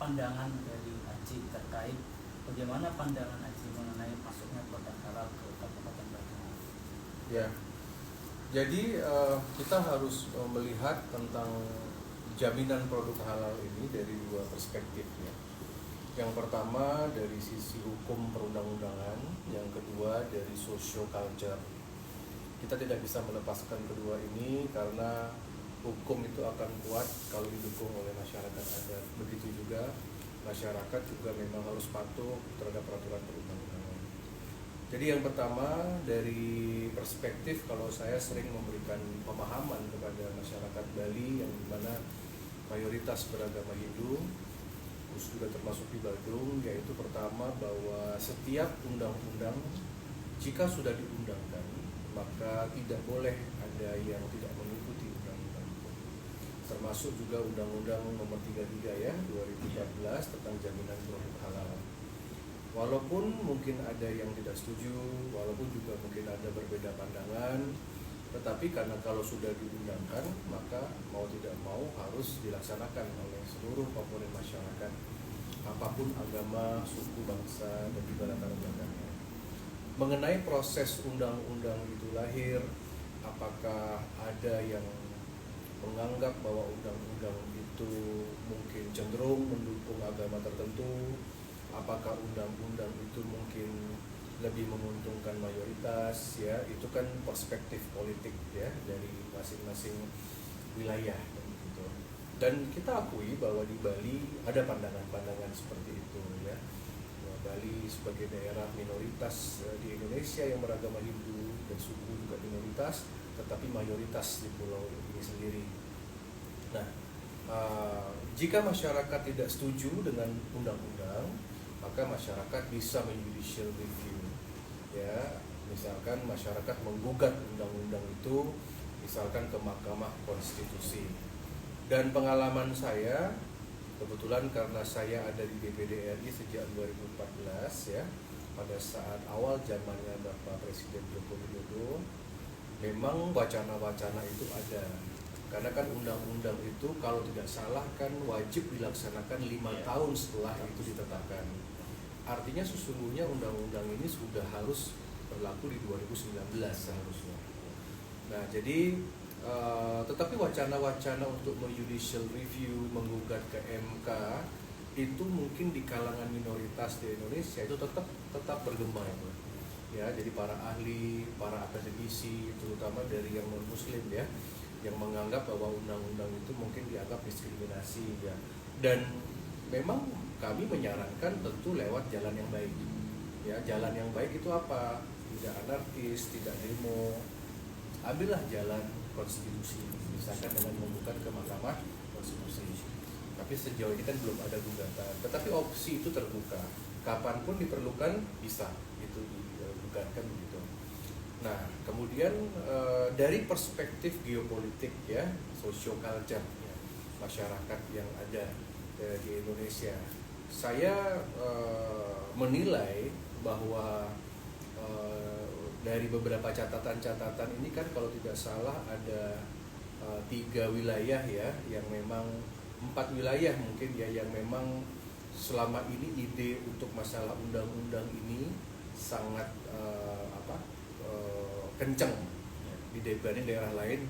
pandangan dari Aji terkait bagaimana pandangan Aji mengenai masuknya produk halal ke Kabupaten Banyumas? Ya, jadi kita harus melihat tentang jaminan produk halal ini dari dua perspektif ya. Yang pertama dari sisi hukum perundang-undangan, yang kedua dari social culture. Kita tidak bisa melepaskan kedua ini karena hukum itu akan kuat kalau didukung oleh masyarakat adat. Begitu juga masyarakat juga memang harus patuh terhadap peraturan perundang-undangan. Jadi yang pertama dari perspektif, kalau saya sering memberikan pemahaman kepada masyarakat Bali yang dimana mayoritas beragama Hindu, juga termasuk di Badung, yaitu pertama bahwa setiap undang-undang jika sudah diundangkan maka tidak boleh ada yang tidak mengikuti undang-undang itu. Termasuk juga Undang-Undang Nomor 33 ya 2014 tentang jaminan produk halal. Walaupun mungkin ada yang tidak setuju, walaupun juga mungkin ada berbeda pandangan, tetapi karena kalau sudah diundangkan maka mau tidak mau harus dilaksanakan oleh seluruh komponen masyarakat, apapun agama, suku, bangsa, dan juga latar belakangnya. Mengenai proses undang-undang itu lahir, apakah ada yang menganggap bahwa undang-undang itu mungkin cenderung mendukung agama tertentu, apakah undang-undang itu mungkin lebih menguntungkan mayoritas, ya itu kan perspektif politik ya dari masing-masing wilayah gitu. Dan kita akui bahwa di Bali ada pandangan-pandangan seperti itu ya. Bali sebagai daerah minoritas di Indonesia yang beragama Hindu dan suku juga minoritas, tetapi mayoritas di pulau ini sendiri. Nah, jika masyarakat tidak setuju dengan undang-undang, maka masyarakat bisa judicial review. Ya, misalkan masyarakat menggugat undang-undang itu, misalkan ke Mahkamah Konstitusi. Dan pengalaman saya, kebetulan karena saya ada di DPD RI sejak 2014 ya, pada saat awal zamannya Bapak Presiden Joko Widodo, memang wacana-wacana itu ada. Karena kan undang-undang itu kalau tidak salah kan wajib dilaksanakan 5 tahun setelah itu ditetapkan. Artinya sesungguhnya undang-undang ini sudah harus berlaku di 2019 seharusnya. Nah, jadi tetapi wacana-wacana untuk judicial review, menggugat ke MK itu mungkin di kalangan minoritas di Indonesia itu tetap bergema ya. Jadi para ahli, para akademisi, terutama dari yang non Muslim ya, yang menganggap bahwa undang-undang itu mungkin dianggap diskriminasi ya. Dan memang kami menyarankan tentu lewat jalan yang baik ya. Jalan yang baik itu apa? Tidak anarkis, tidak demo. Ambillah jalan konstitusi, misalkan dengan menggugat ke Mahkamah Konstitusi. Tapi sejauh ini kan belum ada gugatan. Tetapi opsi itu terbuka. Kapanpun diperlukan bisa itu digugatkan begitu. Nah, kemudian dari perspektif geopolitik ya, social culture ya, masyarakat yang ada di Indonesia, saya menilai bahwa dari beberapa catatan-catatan ini kan kalau tidak salah ada 3 wilayah ya, yang memang 4 wilayah mungkin ya, yang memang selama ini ide untuk masalah undang-undang ini sangat kencang dibanding daerah lain.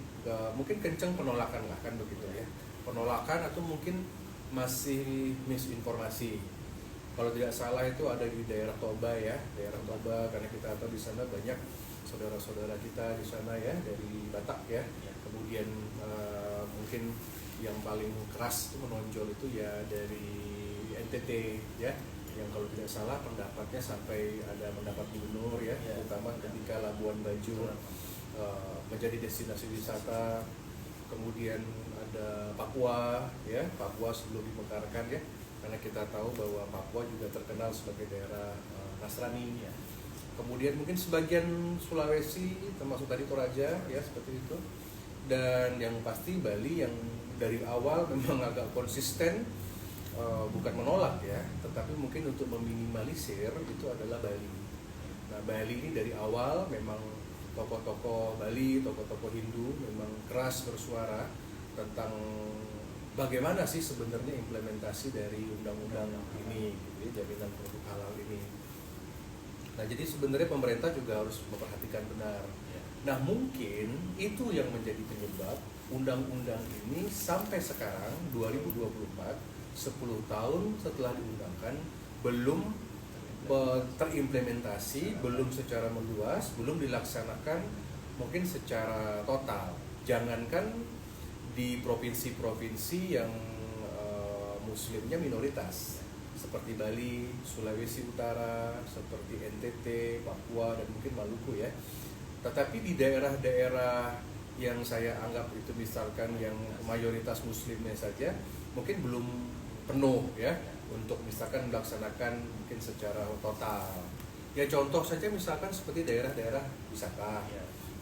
Mungkin kencang penolakan lah kan begitu ya, penolakan atau mungkin masih misinformasi. Kalau tidak salah itu ada di daerah Toba ya, daerah Toba, karena kita tahu di sana banyak saudara-saudara kita di sana ya, dari Batak ya. Kemudian mungkin yang paling keras itu menonjol itu ya dari NTT ya, yang kalau tidak salah pendapatnya sampai ada pendapat gubernur ya, terutama ketika Labuan Bajo menjadi destinasi wisata. Kemudian ada Papua ya, Papua sebelum dimekarkan ya, karena kita tahu bahwa Papua juga terkenal sebagai daerah Nasrani ya. Kemudian mungkin sebagian Sulawesi termasuk tadi Toraja ya, seperti itu. Dan yang pasti Bali yang dari awal memang agak konsisten, bukan menolak ya, tetapi mungkin untuk meminimalisir itu adalah Bali. Nah, Bali ini dari awal memang tokoh-tokoh Bali, tokoh-tokoh Hindu memang keras bersuara tentang bagaimana sih sebenarnya implementasi dari undang-undang ini, gitu ya, jaminan produk halal ini. Nah, jadi sebenarnya pemerintah juga harus memperhatikan benar. Nah, mungkin itu yang menjadi penyebab undang-undang ini sampai sekarang 2024, 10 tahun setelah diundangkan, belum terimplementasi, belum secara meluas, belum dilaksanakan mungkin secara total. Jangankan di provinsi-provinsi yang muslimnya minoritas seperti Bali, Sulawesi Utara, seperti NTT, Papua, dan mungkin Maluku ya. Tetapi di daerah-daerah yang saya anggap itu misalkan yang mayoritas muslimnya saja mungkin belum penuh ya untuk misalkan melaksanakan mungkin secara total. Ya contoh saja misalkan seperti daerah-daerah wisata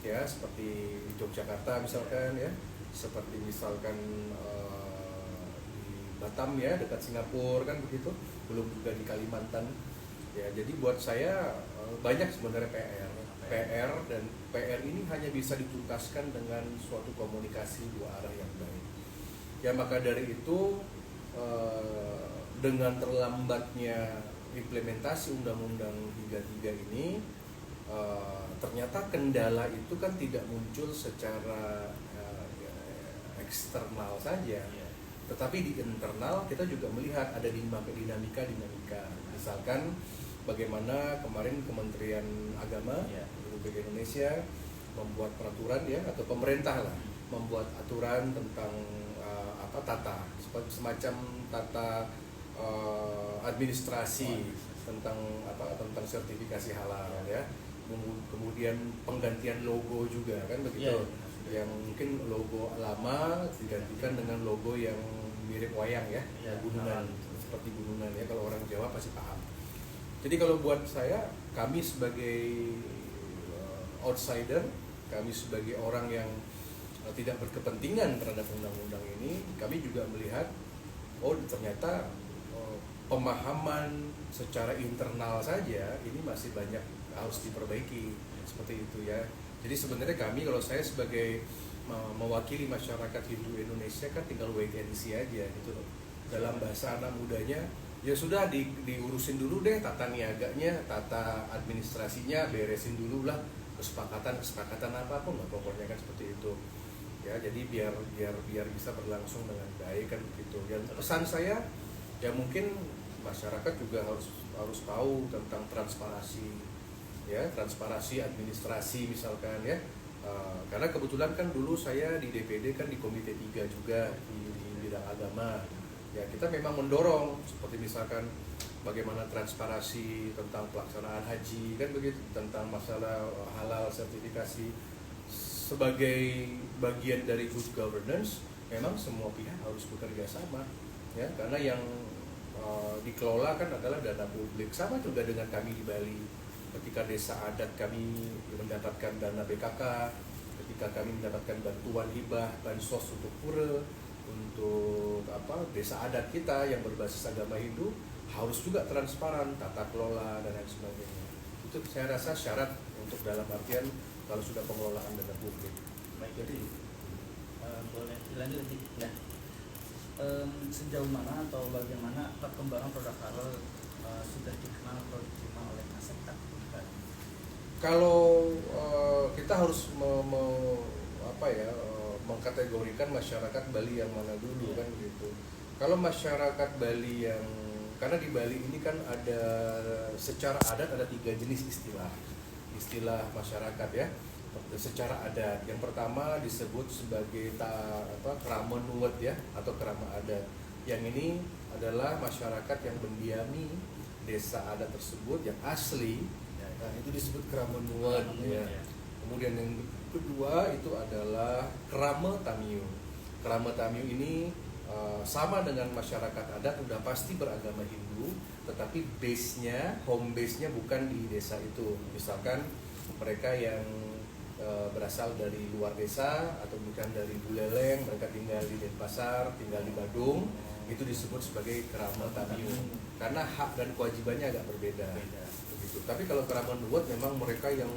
ya, seperti Yogyakarta misalkan ya, seperti misalkan di Batam ya, dekat Singapura kan begitu, belum juga di Kalimantan ya. Jadi buat saya banyak sebenarnya PR dan PR ini hanya bisa dituntaskan dengan suatu komunikasi dua arah yang baik ya. Maka dari itu dengan terlambatnya implementasi Undang-Undang 33 ini, ternyata kendala itu kan tidak muncul secara eksternal saja, tetapi di internal kita juga melihat ada dinamika. Misalkan bagaimana kemarin Kementerian Agama Republik Indonesia membuat peraturan ya, atau pemerintah lah membuat aturan tentang semacam tata administrasi tentang sertifikasi halal ya. Kemudian penggantian logo juga kan begitu, yang mungkin logo lama digantikan dengan logo yang mirip wayang ya, gunungan, seperti gunungan ya, kalau orang Jawa pasti paham. Jadi kalau buat saya, kami sebagai outsider, kami sebagai orang yang tidak berkepentingan terhadap undang-undang ini, kami juga melihat ternyata pemahaman secara internal saja ini masih banyak harus diperbaiki, seperti itu ya. Jadi sebenarnya kami, kalau saya sebagai mewakili masyarakat Hindu Indonesia kan tinggal wait and see aja gitu loh. Dalam bahasa anak mudanya, ya sudah diurusin dulu deh tata niaganya, tata administrasinya, beresin dulu lah, kesepakatan apapun lah pokoknya kan, seperti itu ya. Jadi biar bisa berlangsung dengan baik kan begitu. Dan pesan saya ya, mungkin masyarakat juga harus tahu tentang transparansi ya, transparansi administrasi misalkan ya. Karena kebetulan kan dulu saya di DPD kan di Komite 3 juga di bidang agama ya. Kita memang mendorong seperti misalkan bagaimana transparansi tentang pelaksanaan haji kan begitu, tentang masalah halal sertifikasi. Sebagai bagian dari good governance, memang semua pihak harus bekerja sama ya, karena yang dikelola kan adalah dana publik. Sama juga dengan kami di Bali, ketika desa adat kami mendapatkan dana BKK, ketika kami mendapatkan bantuan hibah, bansos untuk pura, untuk desa adat kita yang berbasis agama Hindu, harus juga transparan tata kelola dan lain sebagainya. Itu saya rasa syarat untuk dalam artian kalau sudah pengelolaan dana publik. Baik, jadi boleh dilanjut lagi. Nah, sejauh mana atau bagaimana perkembangan produk halal sudah dikenal atau diterima oleh masyarakat? Kalau kita harus mengkategorikan masyarakat Bali yang mana dulu kan gitu. Kalau masyarakat Bali yang, karena di Bali ini kan ada secara adat ada 3 jenis istilah masyarakat ya. Secara adat, yang pertama disebut sebagai krama nuwet ya, atau krama adat. Yang ini adalah masyarakat yang mendiami desa adat tersebut yang asli. Nah, itu disebut krama nuwet ya. Kemudian yang kedua itu adalah krama tamiu. Krama tamiu ini sama dengan masyarakat adat, udah pasti beragama Hindu, tetapi home base-nya bukan di desa itu. Misalkan mereka yang berasal dari luar desa atau bukan dari Buleleng, mereka tinggal di Denpasar, tinggal di Badung, itu disebut sebagai krama tamiu karena hak dan kewajibannya agak berbeda begitu. Tapi kalau krama nuwet memang mereka yang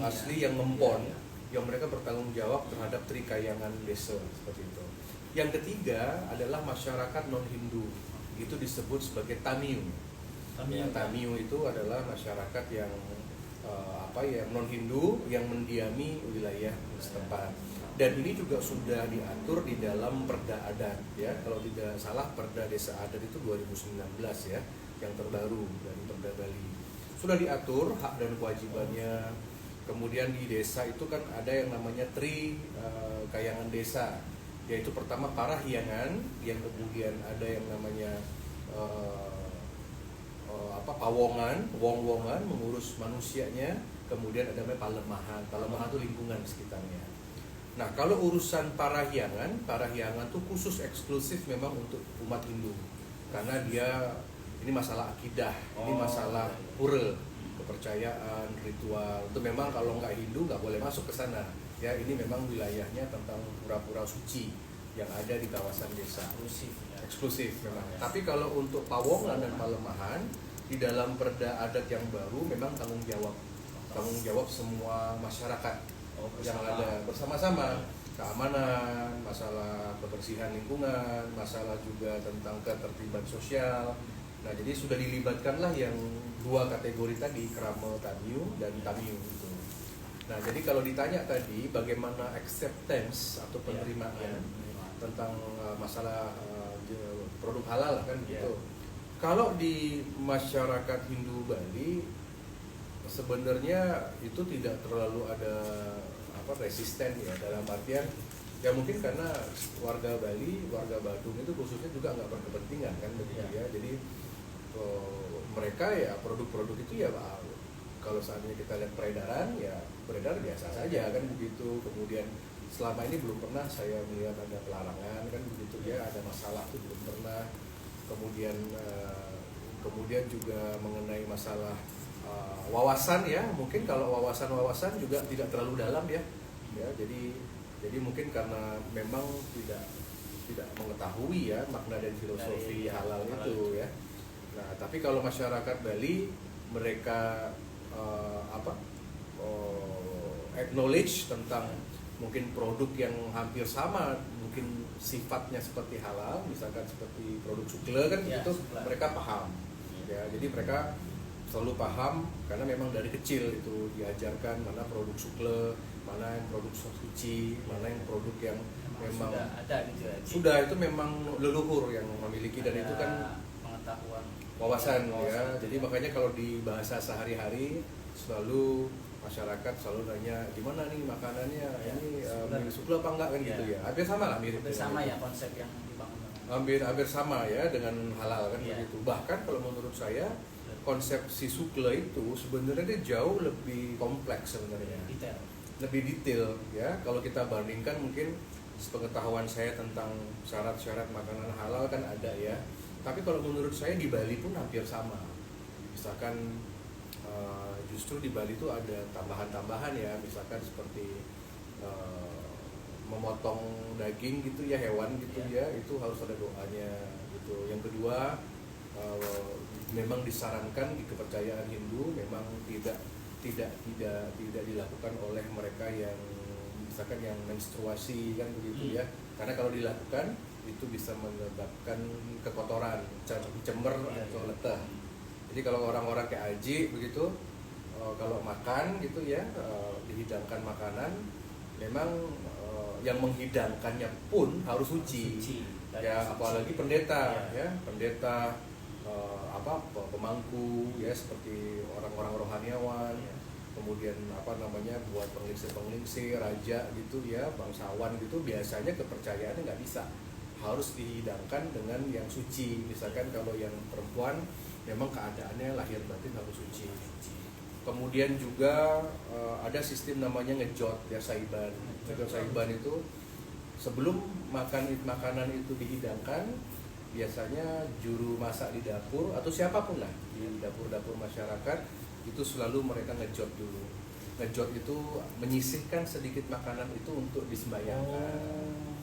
asli yang ngempon, yang mereka bertanggung jawab terhadap trikayangan desa seperti itu. Yang ketiga adalah masyarakat non-Hindu, itu disebut sebagai Tamiyo. Tamiyo itu adalah masyarakat yang yang non-Hindu yang mendiami wilayah setempat. Dan ini juga sudah diatur di dalam Perda Adat ya. Kalau tidak salah Perda Desa Adat itu 2019 ya, yang terbaru dari Perda Bali. Sudah diatur hak dan kewajibannya. Kemudian di desa itu kan ada yang namanya kayangan desa, yaitu pertama Parahyangan, yang kemudian ada yang namanya Pawongan, Wong-wongan mengurus manusianya, kemudian ada namanya Palemahan. Palemahan itu lingkungan sekitarnya. Nah, kalau urusan Parahyangan itu khusus eksklusif memang untuk umat Hindu, karena dia ini masalah akidah, ini masalah pura, kepercayaan, ritual. Itu memang kalau nggak Hindu nggak boleh masuk ke sana. Ya, ini memang wilayahnya tentang pura-pura suci yang ada di kawasan desa. Eksklusif memang. Tapi kalau untuk Pawongan dan Palemahan di dalam Perda Adat yang baru memang tanggung jawab semua masyarakat yang ada bersama-sama, keamanan, masalah kebersihan lingkungan, masalah juga tentang ketertiban sosial. Nah, jadi sudah dilibatkanlah yang dua kategori tadi, Krama Tamiyo dan Tamiyo itu. Nah, jadi kalau ditanya tadi bagaimana acceptance atau penerimaan tentang masalah produk halal kan gitu. Kalau di masyarakat Hindu Bali sebenarnya itu tidak terlalu ada resisten ya, dalam artian ya mungkin karena warga Bali, warga Badung itu khususnya juga nggak berkepentingan kan begitu ya. Jadi mereka ya produk-produk itu ya kalau saatnya kita lihat peredaran ya beredar biasa saja kan begitu. Kemudian selama ini belum pernah saya melihat ada pelarangan kan begitu ya, ada masalah itu belum pernah. Kemudian juga mengenai masalah wawasan ya, mungkin kalau wawasan juga tidak terlalu dalam ya. Jadi mungkin karena memang tidak mengetahui ya makna dan filosofi halal itu ya. Nah, tapi kalau masyarakat Bali mereka acknowledge tentang mungkin produk yang hampir sama, mungkin sifatnya seperti halal, misalkan seperti produk sukle kan ya, itu mereka paham ya. Jadi mereka selalu paham karena memang dari kecil itu diajarkan mana produk sukle, mana yang produk suci, mana yang produk yang memang sudah ada gitu ya. Sudah itu memang leluhur yang memiliki, dan itu kan pengetahuan, wawasan ya. Jadi makanya kalau di bahasa sehari-hari selalu masyarakat selalu nanya gimana nih makanannya, ini sukle apa enggak kan gitu ya. Hampir sama lah, mirip sama ya konsep yang dibangun. Hampir sama ya dengan halal kan begitu. Bahkan kalau menurut saya konsep si sukle itu sebenarnya dia jauh lebih kompleks sebenarnya. Lebih detail ya. Kalau kita bandingkan mungkin sepengetahuan saya tentang syarat-syarat makanan halal kan ada ya. Tapi kalau menurut saya di Bali pun hampir sama. Misalkan justru di Bali itu ada tambahan-tambahan ya, misalkan seperti memotong daging gitu ya, hewan gitu ya, itu harus ada doanya gitu. Yang kedua memang disarankan di kepercayaan Hindu memang tidak dilakukan oleh mereka yang misalkan yang menstruasi kan begitu ya, karena kalau dilakukan itu bisa menyebabkan kekotoran, cemer atau letah. Jadi kalau orang-orang kayak Aji begitu, kalau makan gitu ya, dihidangkan makanan, memang yang menghidangkannya pun harus suci. Ya, apalagi pendeta ya, pendeta pemangku ya, seperti orang-orang rohaniawan. Kemudian buat penglingsir, raja gitu ya, bangsawan gitu, biasanya kepercayaannya nggak bisa, harus dihidangkan dengan yang suci. Misalkan kalau yang perempuan memang keadaannya lahir batin harus suci. Kemudian juga ada sistem namanya ngejot ya, saiban. Ngejot saiban itu sebelum makanan itu dihidangkan, biasanya juru masak di dapur atau siapapun lah di dapur-dapur masyarakat itu selalu mereka ngejot dulu. Ngejot itu menyisihkan sedikit makanan itu untuk disembahyangkan.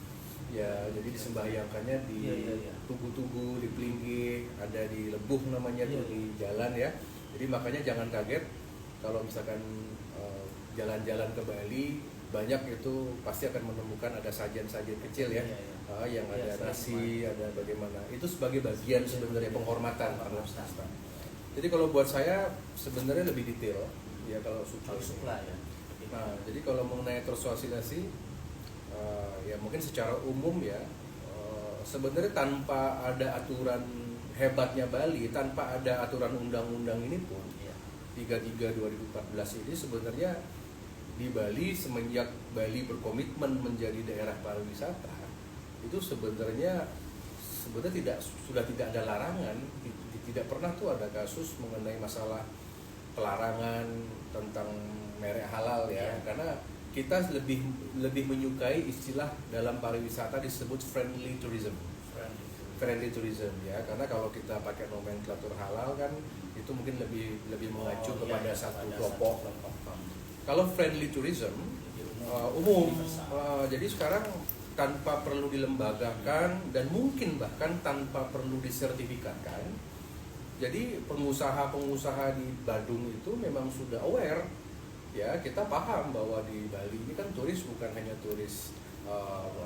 Ya, jadi disembahyangkannya di tugu-tugu, di pelinggih, ada di lebuh namanya tuh di jalan ya. Jadi makanya jangan kaget kalau misalkan jalan-jalan ke Bali banyak itu pasti akan menemukan ada sajian-sajian kecil ya, Iya, iya. yang Iya, ada sering nasi, kemarin. ada bagaimana. Itu sebagai bagian sebenarnya penghormatan terhadap Penghormatan. swasta. Jadi kalau buat saya sebenarnya lebih detail ya kalau Kalau suku. supply ya. Nah, jadi kalau mengenai persuasiasi, ya mungkin secara umum ya, sebenarnya tanpa ada aturan hebatnya Bali, tanpa ada aturan undang-undang ini pun, Iya. 33 2014 ini sebenarnya di Bali semenjak Bali berkomitmen menjadi daerah pariwisata, itu sebenarnya sudah tidak ada larangan, tidak pernah tuh ada kasus mengenai masalah pelarangan tentang merek halal ya, karena kita lebih menyukai istilah dalam pariwisata disebut friendly tourism ya, karena kalau kita pakai nomenklatur halal kan itu mungkin lebih mengacu kepada satu kelompok. Kalau friendly tourism umum, jadi sekarang tanpa perlu dilembagakan dan mungkin bahkan tanpa perlu disertifikatkan. Jadi pengusaha-pengusaha di Badung itu memang sudah aware ya, kita paham bahwa di Bali ini kan turis bukan hanya turis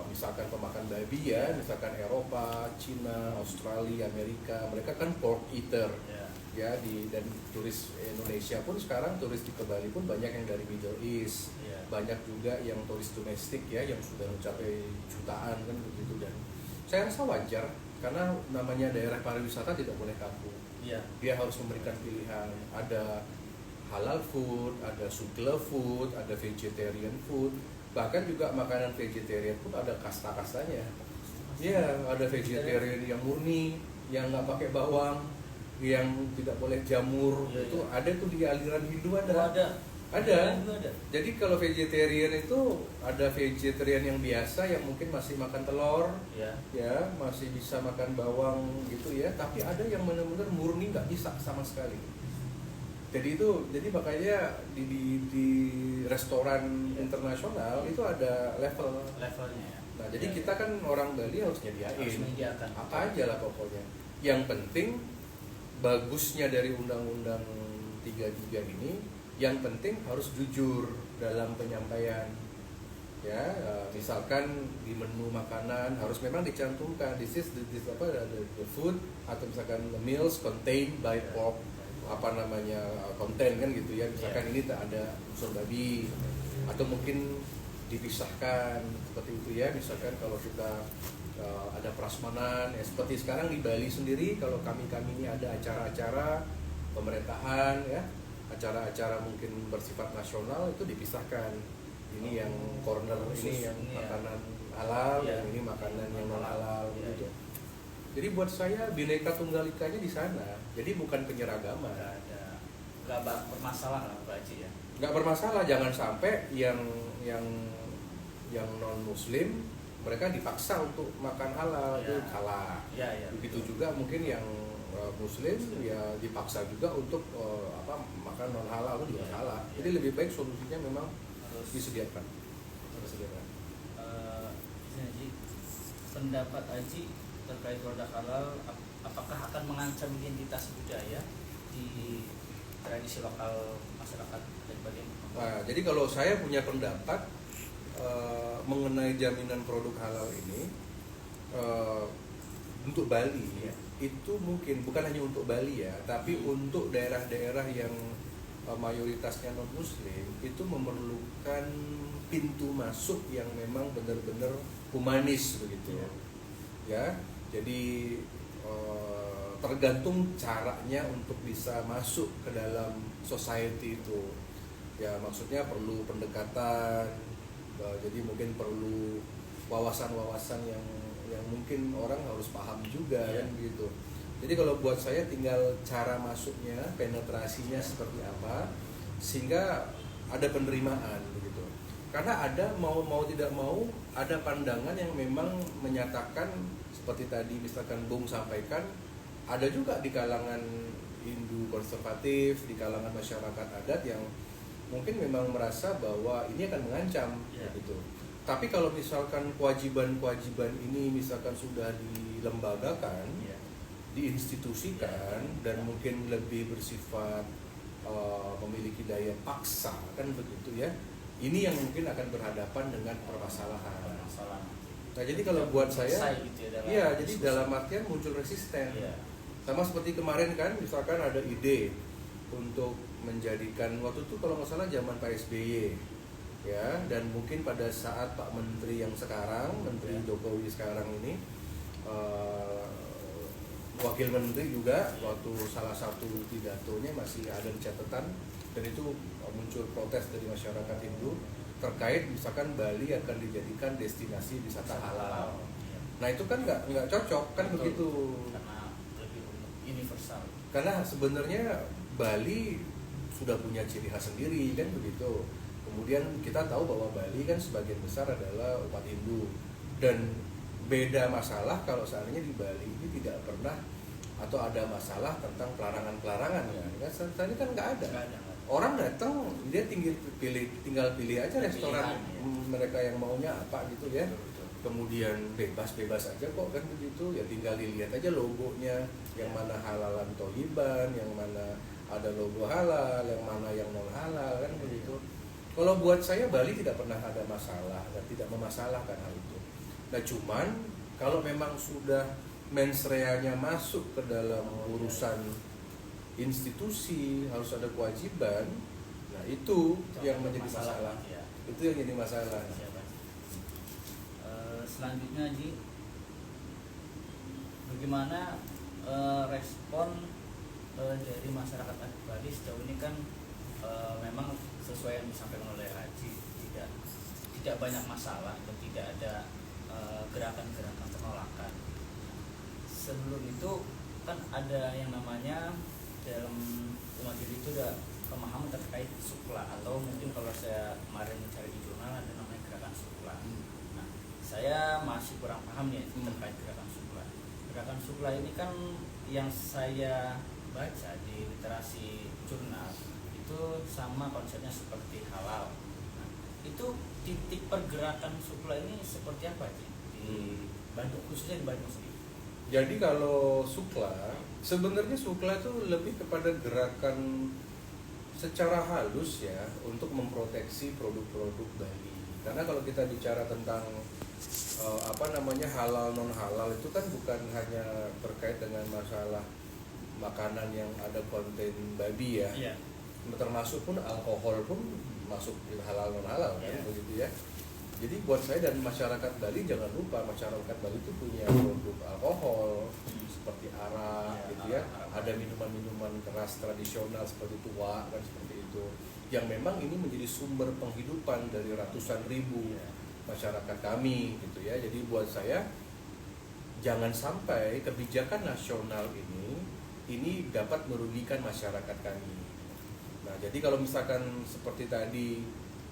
misalkan pemakan babi ya, misalkan Eropa, Cina, Australia, Amerika, mereka kan pork eater ya, dan turis Indonesia pun sekarang turis di Bali pun banyak yang dari Middle East, banyak juga yang turis domestik ya yang sudah mencapai jutaan kan begitu. Dan saya rasa wajar karena namanya daerah pariwisata tidak boleh kaku. Dia harus memberikan pilihan, ada halal food, ada sugla food, ada vegetarian food, bahkan juga makanan vegetarian pun ada kasta-kastanya. Iya, ada vegetarian yang murni, yang nggak pakai bawang, yang tidak boleh jamur, itu ada tuh di aliran Hindu ada. Jadi kalau vegetarian itu ada vegetarian yang biasa yang mungkin masih makan telur, ya masih bisa makan bawang gitu ya. Tapi ada yang benar-benar murni nggak bisa sama sekali. Jadi makanya di restoran internasional itu ada levelnya. Nah jadi kita kan orang Bali harus nyediain apa aja lah pokoknya. Yang penting bagusnya dari Undang-Undang 33 ini, yang penting harus jujur dalam penyampaian ya, misalkan di menu makanan harus memang dicantumkan this the food, atau misalkan the meals contained by pork konten kan gitu ya, misalkan ini tak ada unsur babi, atau mungkin dipisahkan seperti itu ya, misalkan kalau kita ada prasmanan ya, seperti sekarang di Bali sendiri kalau kami ini ada acara-acara pemerintahan ya, acara-acara mungkin bersifat nasional itu dipisahkan. Ini yang corner ini yang makanan halal, yang ini makanan yang non halal gitu. Jadi buat saya Bhinneka Tunggal Ikanya di sana. Jadi bukan penyeragaman. Nggak bermasalah lah Pak Haji ya. Nggak bermasalah, jangan sampai yang non Muslim mereka dipaksa untuk makan halal, itu salah. Begitu juga mungkin yang Muslim ya dipaksa juga untuk makan non halal, itu juga salah. Jadi lebih baik solusinya memang harus disediakan. Haji, pendapat Haji terkait produk halal apakah akan mengancam identitas budaya di tradisi lokal masyarakat dan bagaimana? Nah, jadi kalau saya punya pendapat mengenai jaminan produk halal ini untuk Bali ya, itu mungkin bukan hanya untuk Bali ya, tapi untuk daerah-daerah yang mayoritasnya non Muslim itu memerlukan pintu masuk yang memang benar-benar humanis begitu ya. Jadi tergantung caranya untuk bisa masuk ke dalam society itu ya, maksudnya perlu pendekatan, jadi mungkin perlu wawasan-wawasan yang mungkin orang harus paham juga kan gitu. Jadi kalau buat saya tinggal cara masuknya, penetrasinya seperti apa sehingga ada penerimaan begitu. Karena ada mau tidak mau ada pandangan yang memang menyatakan seperti tadi misalkan Bung sampaikan, ada juga di kalangan Hindu konservatif, di kalangan masyarakat adat yang mungkin memang merasa bahwa ini akan mengancam gitu. Tapi kalau misalkan kewajiban-kewajiban ini misalkan sudah dilembagakan, diinstitusikan dan mungkin lebih bersifat memiliki daya paksa kan begitu ya, ini yang mungkin akan berhadapan dengan permasalahan. Masalah. Nah jadi kalau buat saya, gitu ya, iya jadi dalam artian muncul resisten. Iya. Sama seperti kemarin kan, misalkan ada ide untuk menjadikan waktu itu kalau nggak salah zaman Pak SBY, ya, dan mungkin pada saat Pak Menteri yang sekarang, Menteri Jokowi sekarang ini, Wakil Menteri juga waktu salah satu pidatonya masih ada di catatan, dan itu muncul protes dari masyarakat Hindu terkait misalkan Bali akan dijadikan destinasi wisata halal. Nah itu kan nggak cocok kan. Betul. Begitu. Karena lebih universal. Karena sebenarnya Bali sudah punya ciri khas sendiri kan begitu. Kemudian kita tahu bahwa Bali kan sebagian besar adalah umat Hindu, dan beda masalah kalau seandainya di Bali ini tidak pernah atau ada masalah tentang pelarangan ya. Saat ini kan nggak ada. Orang datang dia tinggal pilih aja restoran mereka yang maunya apa gitu ya. Kemudian bebas aja kok kan begitu ya, tinggal dilihat aja logonya, yang mana halalan toyiban, yang mana ada logo halal, yang mana yang non halal kan begitu. Kalau buat saya Bali tidak pernah ada masalah dan tidak memasalahkan hal itu. Nah cuman kalau memang sudah mens rea-nya masuk ke dalam urusan institusi, harus ada kewajiban, nah itu yang menjadi masalah. Itu yang jadi masalah. Selanjutnya Ji, bagaimana respon dari masyarakat adat Bali sejauh ini kan memang sesuai yang disampaikan oleh Haji, tidak banyak masalah dan tidak ada gerakan-gerakan penolakan. Sebelum itu kan ada yang namanya dalam umat Hindu itu ada pemahaman terkait sukla, atau mungkin kalau saya kemarin mencari di jurnal ada namanya gerakan sukla. Nah, saya masih kurang paham nih terkait gerakan sukla. Gerakan sukla ini kan yang saya baca di literasi jurnal itu sama konsepnya seperti halal. Nah, itu titik pergerakan sukla ini seperti apa sih di Bandung, khususnya di Bandung sendiri? Jadi kalau sukla, sebenarnya sukla itu lebih kepada gerakan secara halus ya untuk memproteksi produk-produk Bali. Karena kalau kita bicara tentang halal non halal itu kan bukan hanya terkait dengan masalah makanan yang ada konten babi ya. Yeah. Termasuk pun alkohol pun masuk halal non halal kan begitu ya. Jadi buat saya dan masyarakat Bali, jangan lupa masyarakat Bali itu punya produk alkohol seperti arak gitu ya. Ada minuman-minuman keras tradisional seperti tuak kan seperti itu. Yang memang ini menjadi sumber penghidupan dari ratusan ribu masyarakat kami gitu ya. Jadi buat saya jangan sampai kebijakan nasional ini dapat merugikan masyarakat kami. Nah, jadi kalau misalkan seperti tadi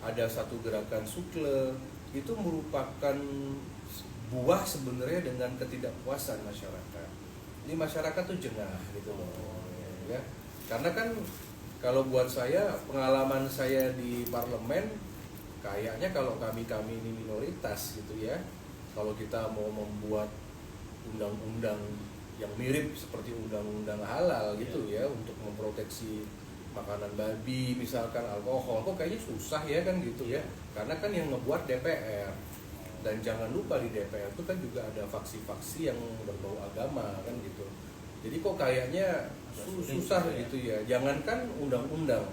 ada satu gerakan sukle, itu merupakan buah sebenarnya dengan ketidakpuasan masyarakat. Ini masyarakat tuh jengah gitu loh, ya. Karena kan kalau buat saya, pengalaman saya di parlemen, kayaknya kalau kami ini minoritas gitu ya, kalau kita mau membuat undang-undang yang mirip seperti undang-undang halal gitu ya, untuk memproteksi makanan babi, misalkan alkohol, kok kayaknya susah ya kan gitu ya. Karena kan yang ngebuat DPR. Dan jangan lupa di DPR itu kan juga ada faksi-faksi yang berbau agama kan gitu. Jadi kok kayaknya susah gitu ya. Jangankan undang-undang.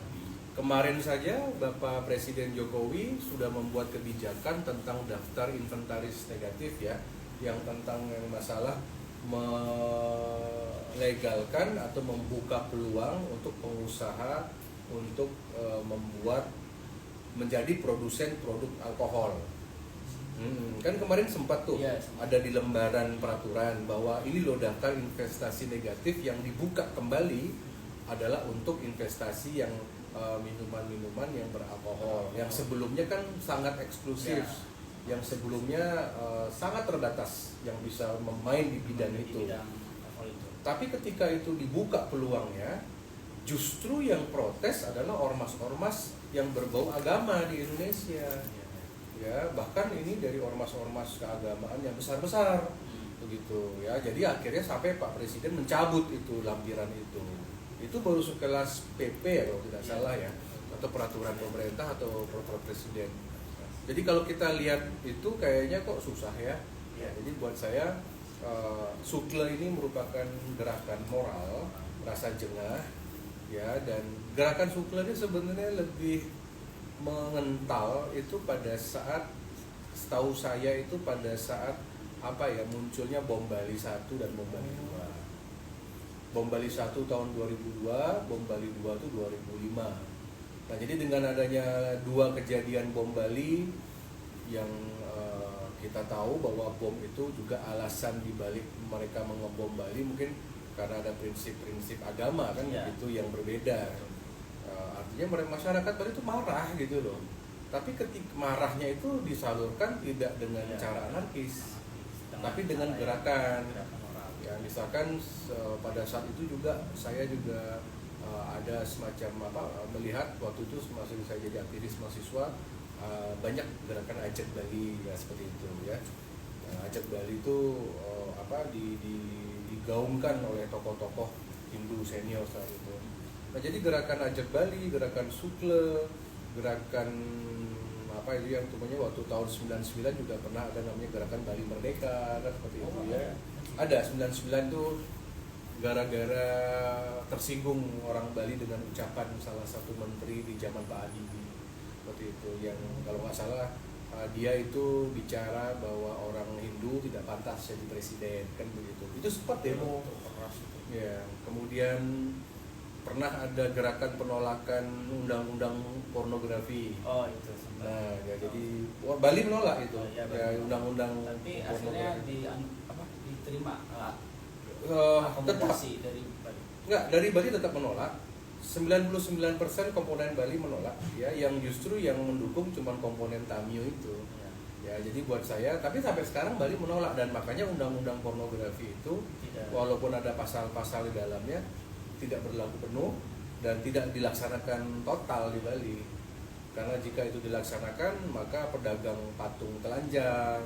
Kemarin saja Bapak Presiden Jokowi sudah membuat kebijakan tentang daftar inventaris negatif ya, yang tentang yang masalah melegalkan atau membuka peluang untuk pengusaha untuk membuat menjadi produsen produk alkohol. Kan kemarin sempat tuh ada di lembaran peraturan bahwa ini loh daftar investasi negatif yang dibuka kembali adalah untuk investasi yang minuman-minuman yang beralkohol, yang sebelumnya kan sangat eksklusif. Yang sebelumnya sangat terbatas yang bisa memain di bidang itu. Tapi ketika itu dibuka peluangnya, justru yang protes adalah ormas-ormas yang berbau agama di Indonesia. Ya, bahkan ini dari ormas-ormas keagamaan yang besar-besar. Begitu ya. Jadi akhirnya sampai Pak Presiden mencabut itu lampiran itu. Itu baru sekelas PP ya kalau tidak salah ya. atau peraturan pemerintah atau peraturan presiden. Jadi kalau kita lihat itu kayaknya kok susah ya. Jadi buat saya sukle ini merupakan gerakan moral, rasa jengah ya, dan gerakan sukle ini sebenarnya lebih mengental itu pada saat, setahu saya itu pada saat munculnya bom Bali 1 dan bom Bali 2. Bom Bali 1 tahun 2002, bom Bali 2 itu 2005. Nah, jadi dengan adanya dua kejadian bom Bali yang kita tahu bahwa bom itu juga alasan dibalik mereka mengebom Bali mungkin karena ada prinsip-prinsip agama kan itu yang berbeda. Artinya masyarakat Bali itu marah gitu loh. Tapi ketika marahnya itu disalurkan tidak dengan cara anarkis, tapi dengan gerakan. Ya, misalkan pada saat itu juga saya juga ada semacam melihat waktu itu masih saya jadi aktivis mahasiswa, banyak gerakan Ajak Bali ya, seperti itu ya. Ajak Bali itu digaungkan oleh tokoh-tokoh Hindu senior saat itu. Nah, jadi gerakan Ajak Bali, gerakan Sukle, gerakan itu yang namanya waktu tahun 99 juga pernah ada namanya gerakan Bali Merdeka kan, seperti itu ya. Ada 99 tuh gara-gara tersinggung orang Bali dengan ucapan salah satu menteri di zaman Pak Habibie seperti itu, yang kalau nggak salah dia itu bicara bahwa orang Hindu tidak pantas jadi presiden kan begitu. Itu sempat demo keras ya. Kemudian pernah ada gerakan penolakan undang-undang pornografi. Itu sempat. Nah, ya, jadi Bali menolak itu. Undang-undang. Tapi akhirnya diterima akomodasi dari Bali. Enggak, dari Bali tetap menolak. 99% komponen Bali menolak ya, yang justru yang mendukung cuma komponen Tamio itu. Ya, jadi buat saya, tapi sampai sekarang Bali menolak, dan makanya undang-undang pornografi itu walaupun ada pasal-pasal di dalamnya tidak berlaku penuh dan tidak dilaksanakan total di Bali. Karena jika itu dilaksanakan, maka pedagang patung telanjang,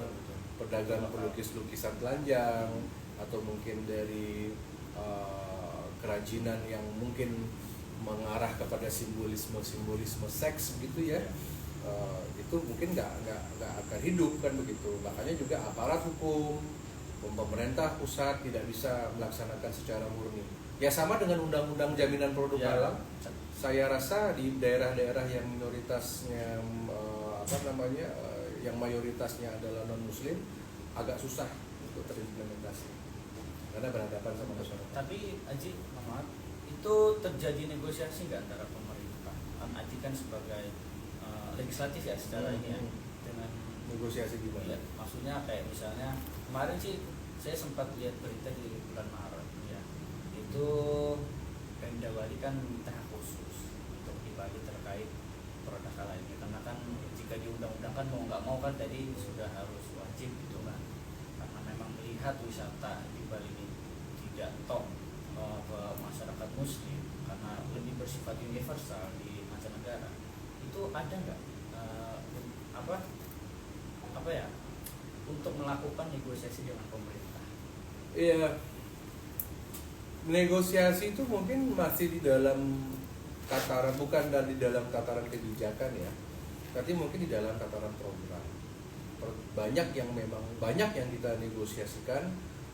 pedagang pelukis-lukisan telanjang, atau mungkin dari kerajinan yang mungkin mengarah kepada simbolisme seks begitu ya, itu mungkin nggak akan hidup kan begitu. Makanya juga aparat hukum, pemerintah pusat tidak bisa melaksanakan secara murni. Ya sama dengan undang-undang jaminan produk halal. Saya rasa di daerah-daerah yang minoritasnya yang mayoritasnya adalah non-muslim agak susah untuk terimplementasi karena berhadapan sama masyarakat. Tapi Aji, Muhammad, itu terjadi negosiasi nggak antara pemerintah? Aji kan sebagai legislatif ya secara ini ya, dengan negosiasi gimana? Ya, maksudnya kayak misalnya kemarin sih saya sempat lihat berita di bulan Maret ya, itu Pemda Bali kan minta hak khusus untuk di Bali terkait produk halal ini, karena kan jika diundang-undangkan mau nggak mau kan tadi sudah harus wajib gitu kan, karena memang melihat wisata di Bali ini tidak top ke masyarakat muslim karena lebih bersifat universal di mancanegara. Itu ada nggak untuk melakukan negosiasi dengan pemerintah? Iya, negosiasi itu mungkin masih di dalam tataran, bukan di dalam tataran kebijakan ya, tapi mungkin di dalam tataran program. Banyak yang kita negosiasikan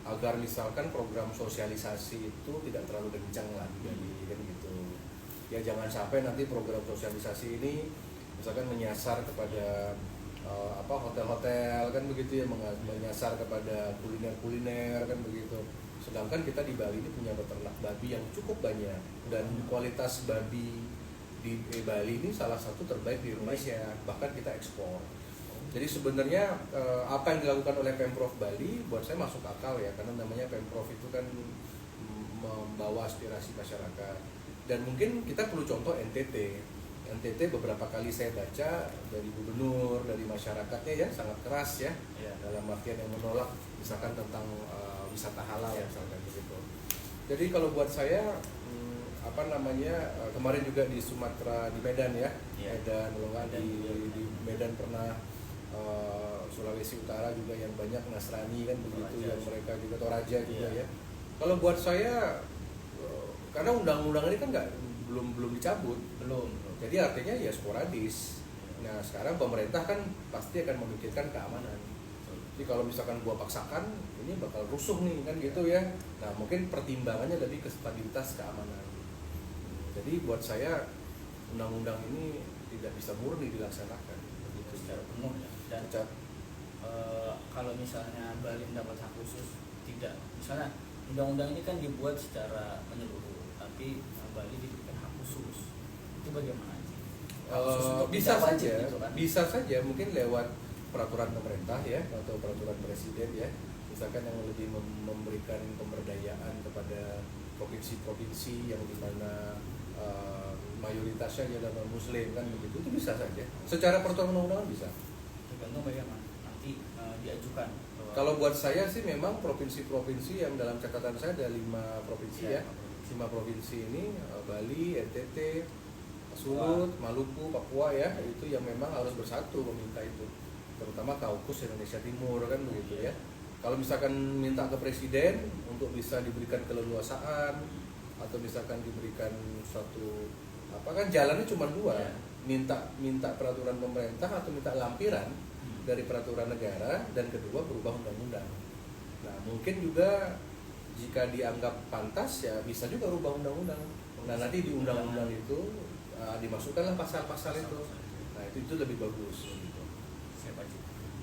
agar misalkan program sosialisasi itu tidak terlalu kencang lagi kan gitu. Ya jangan sampai nanti program sosialisasi ini misalkan menyasar kepada hotel-hotel kan begitu ya, menyasar kepada kuliner-kuliner kan begitu. Sedangkan kita di Bali ini punya peternak babi yang cukup banyak, dan kualitas babi di Bali ini salah satu terbaik di Indonesia, bahkan kita ekspor. Jadi sebenarnya apa yang dilakukan oleh Pemprov Bali buat saya masuk akal ya, karena namanya Pemprov itu kan membawa aspirasi masyarakat. Dan mungkin kita perlu contoh NTT beberapa kali saya baca dari gubernur, dari masyarakatnya ya sangat keras ya, dalam artian yang menolak misalkan tentang wisata halal misalkan begitu. Jadi kalau buat saya kemarin juga di Sumatera, di Medan ya, Medan, di Medan pernah, Sulawesi Utara juga yang banyak Nasrani kan begitu, yang mereka juga Toraja juga ya. Kalau buat saya karena undang-undang ini kan belum dicabut. Belum. Jadi artinya ya sporadis. Nah sekarang pemerintah kan pasti akan memikirkan keamanan. Jadi kalau misalkan gua paksakan, ini bakal rusuh nih kan gitu ya. Nah mungkin pertimbangannya lebih ke stabilitas keamanan. Jadi buat saya undang-undang ini tidak bisa murni dilaksanakan begitu Secara penuh ya. Dan kalau misalnya Bali mendapat hak khusus, tidak. Misalnya undang-undang ini kan dibuat secara menyeluruh, tapi Bali diberikan hak khusus. Itu bagaimana? Bisa tidak wajib saja, gitu kan? bisa saja mungkin lewat peraturan pemerintah ya atau peraturan presiden ya, misalkan yang lebih memberikan pemberdayaan kepada provinsi-provinsi yang dimana mayoritasnya adalah Muslim kan begitu, itu bisa saja. Secara peraturan undang-undangan bisa. Tergantung bagaimana nanti diajukan. Kalau buat saya sih memang provinsi-provinsi yang dalam catatan saya ada 5 provinsi ya. 5 provinsi ini Bali, NTT, Sulut, Maluku, Papua ya, itu yang memang harus bersatu meminta itu, terutama Kaukus Indonesia Timur kan begitu ya. Kalau misalkan minta ke presiden untuk bisa diberikan keleluasaan atau misalkan diberikan suatu apa kan jalannya cuma 2, minta peraturan pemerintah atau minta lampiran dari peraturan negara, dan kedua berubah undang-undang. Nah mungkin juga jika dianggap pantas ya bisa juga rubah undang-undang. Nah nanti di undang-undang itu dimasukkanlah pasal-pasal itu. Nah itu lebih bagus. Gitu.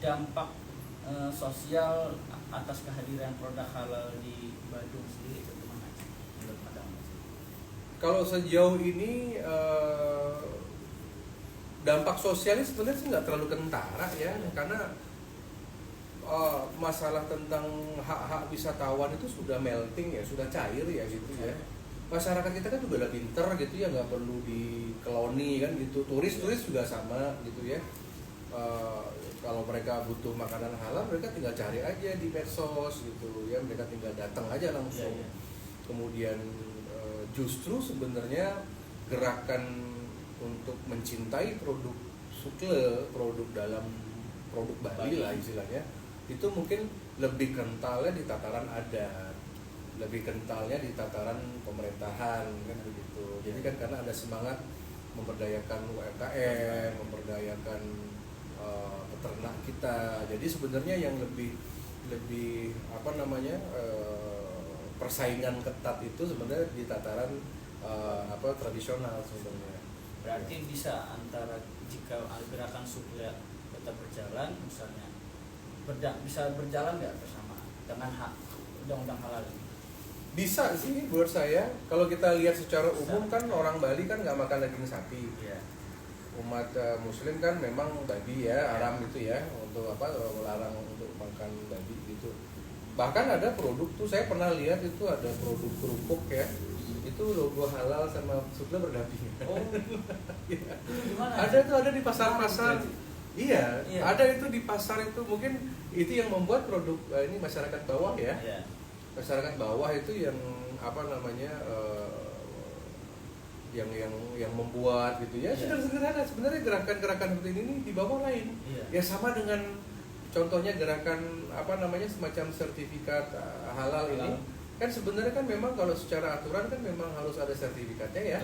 Dampak sosial atas kehadiran produk halal di Bandung sendiri itu gimana? Menurut Madam? Kalau sejauh ini dampak sosialnya sebenarnya sih nggak terlalu kentara ya, karena masalah tentang hak-hak wisatawan itu sudah melting ya, sudah cair ya gitu ya. Masyarakat kita kan juga udah pinter gitu ya, nggak perlu dikeloni kan gitu. Turis juga sama gitu ya. Kalau mereka butuh makanan halal, mereka tinggal cari aja di medsos gitu ya, mereka tinggal datang aja langsung. Kemudian justru sebenarnya gerakan untuk mencintai produk sukle, produk dalam produk Bali lah istilahnya, itu mungkin lebih kentalnya di tataran adat, lebih kentalnya di tataran pemerintahan kan begitu. Jadi kan karena ada semangat memberdayakan UMKM, memberdayakan peternak kita. Jadi sebenarnya yang lebih apa namanya persaingan ketat itu sebenarnya di tataran tradisional sebenarnya. Berarti bisa antara jika gerakan sukle tetap berjalan, misalnya bisa berjalan nggak bersama dengan hak undang-undang halal ini? Bisa sih buat saya. Kalau kita lihat secara umum kan orang Bali kan nggak makan daging sapi. Ya. Umat Muslim kan memang babi ya, haram gitu ya, untuk apa, melarang untuk makan babi gitu. Bahkan ada produk tuh saya pernah lihat itu ada produk kerupuk ya, itu logo halal sama sukle berdampingan. Oh, gimana? Ada di pasar-pasar. Iya, ada itu di pasar itu, mungkin itu yang membuat produk ini masyarakat bawah ya. Masyarakat bawah itu yang apa namanya yang membuat gitu ya. Sederhana sebenarnya gerakan-gerakan seperti ini di bawah lain. Ya sama dengan contohnya gerakan apa namanya semacam sertifikat halal ini. Kan sebenarnya kan memang kalau secara aturan kan memang harus ada sertifikatnya ya.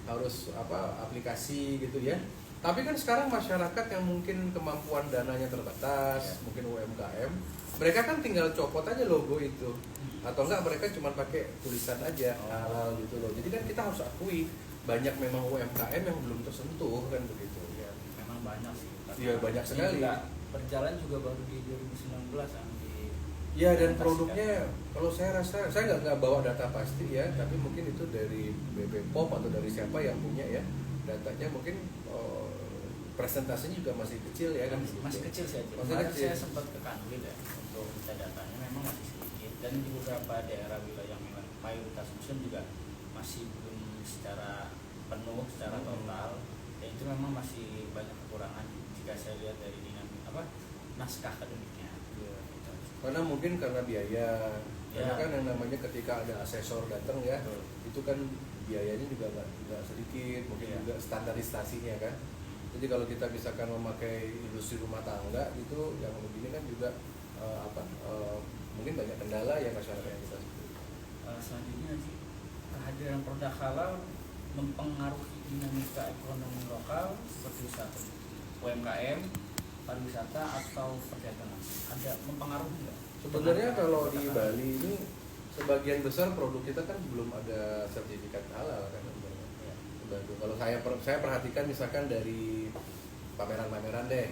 Harus apa aplikasi gitu ya. Tapi kan sekarang masyarakat yang mungkin kemampuan dananya terbatas, mungkin UMKM, mereka kan tinggal copot aja logo itu. Atau enggak mereka cuma pakai tulisan aja halal gitu loh. Jadi kan kita harus akui banyak memang UMKM yang belum tersentuh kan begitu ya. Memang banyak sih. Iya banyak sekali. Berjalan juga baru di 2019 kan di. Ya dan produknya kalau saya rasa saya nggak bawa data pasti ya, tapi mungkin itu dari BPOM atau dari siapa yang punya ya datanya, mungkin presentasinya juga masih kecil ya kan. Masih kecil sih. Saya sempat ke Kanwil ya untuk minta datanya, memang masih sedikit, dan di beberapa daerah wilayah yang mayoritas Muslim juga masih belum secara penuh, secara total. Dan itu memang masih banyak kekurangan jika saya lihat dari naskah akademiknya. Karena mungkin karena biaya, karena kan yang namanya ketika ada asesor datang ya, itu kan biayanya juga nggak sedikit, mungkin juga standarisasinya kan. Jadi kalau kita misalkan memakai industri rumah tangga gitu, yang begini kan juga mungkin banyak kendala yang masyarakat kita. Selanjutnya sih kehadiran produk halal mempengaruhi dinamika ekonomi lokal seperti UMKM, pariwisata atau perdagangan? Ada mempengaruhi nggak? Sebenarnya kalau di Bali ini sebagian besar produk kita kan belum ada sertifikat halal kan sebenarnya. Ya. Kalau saya perhatikan misalkan dari pameran-pameran deh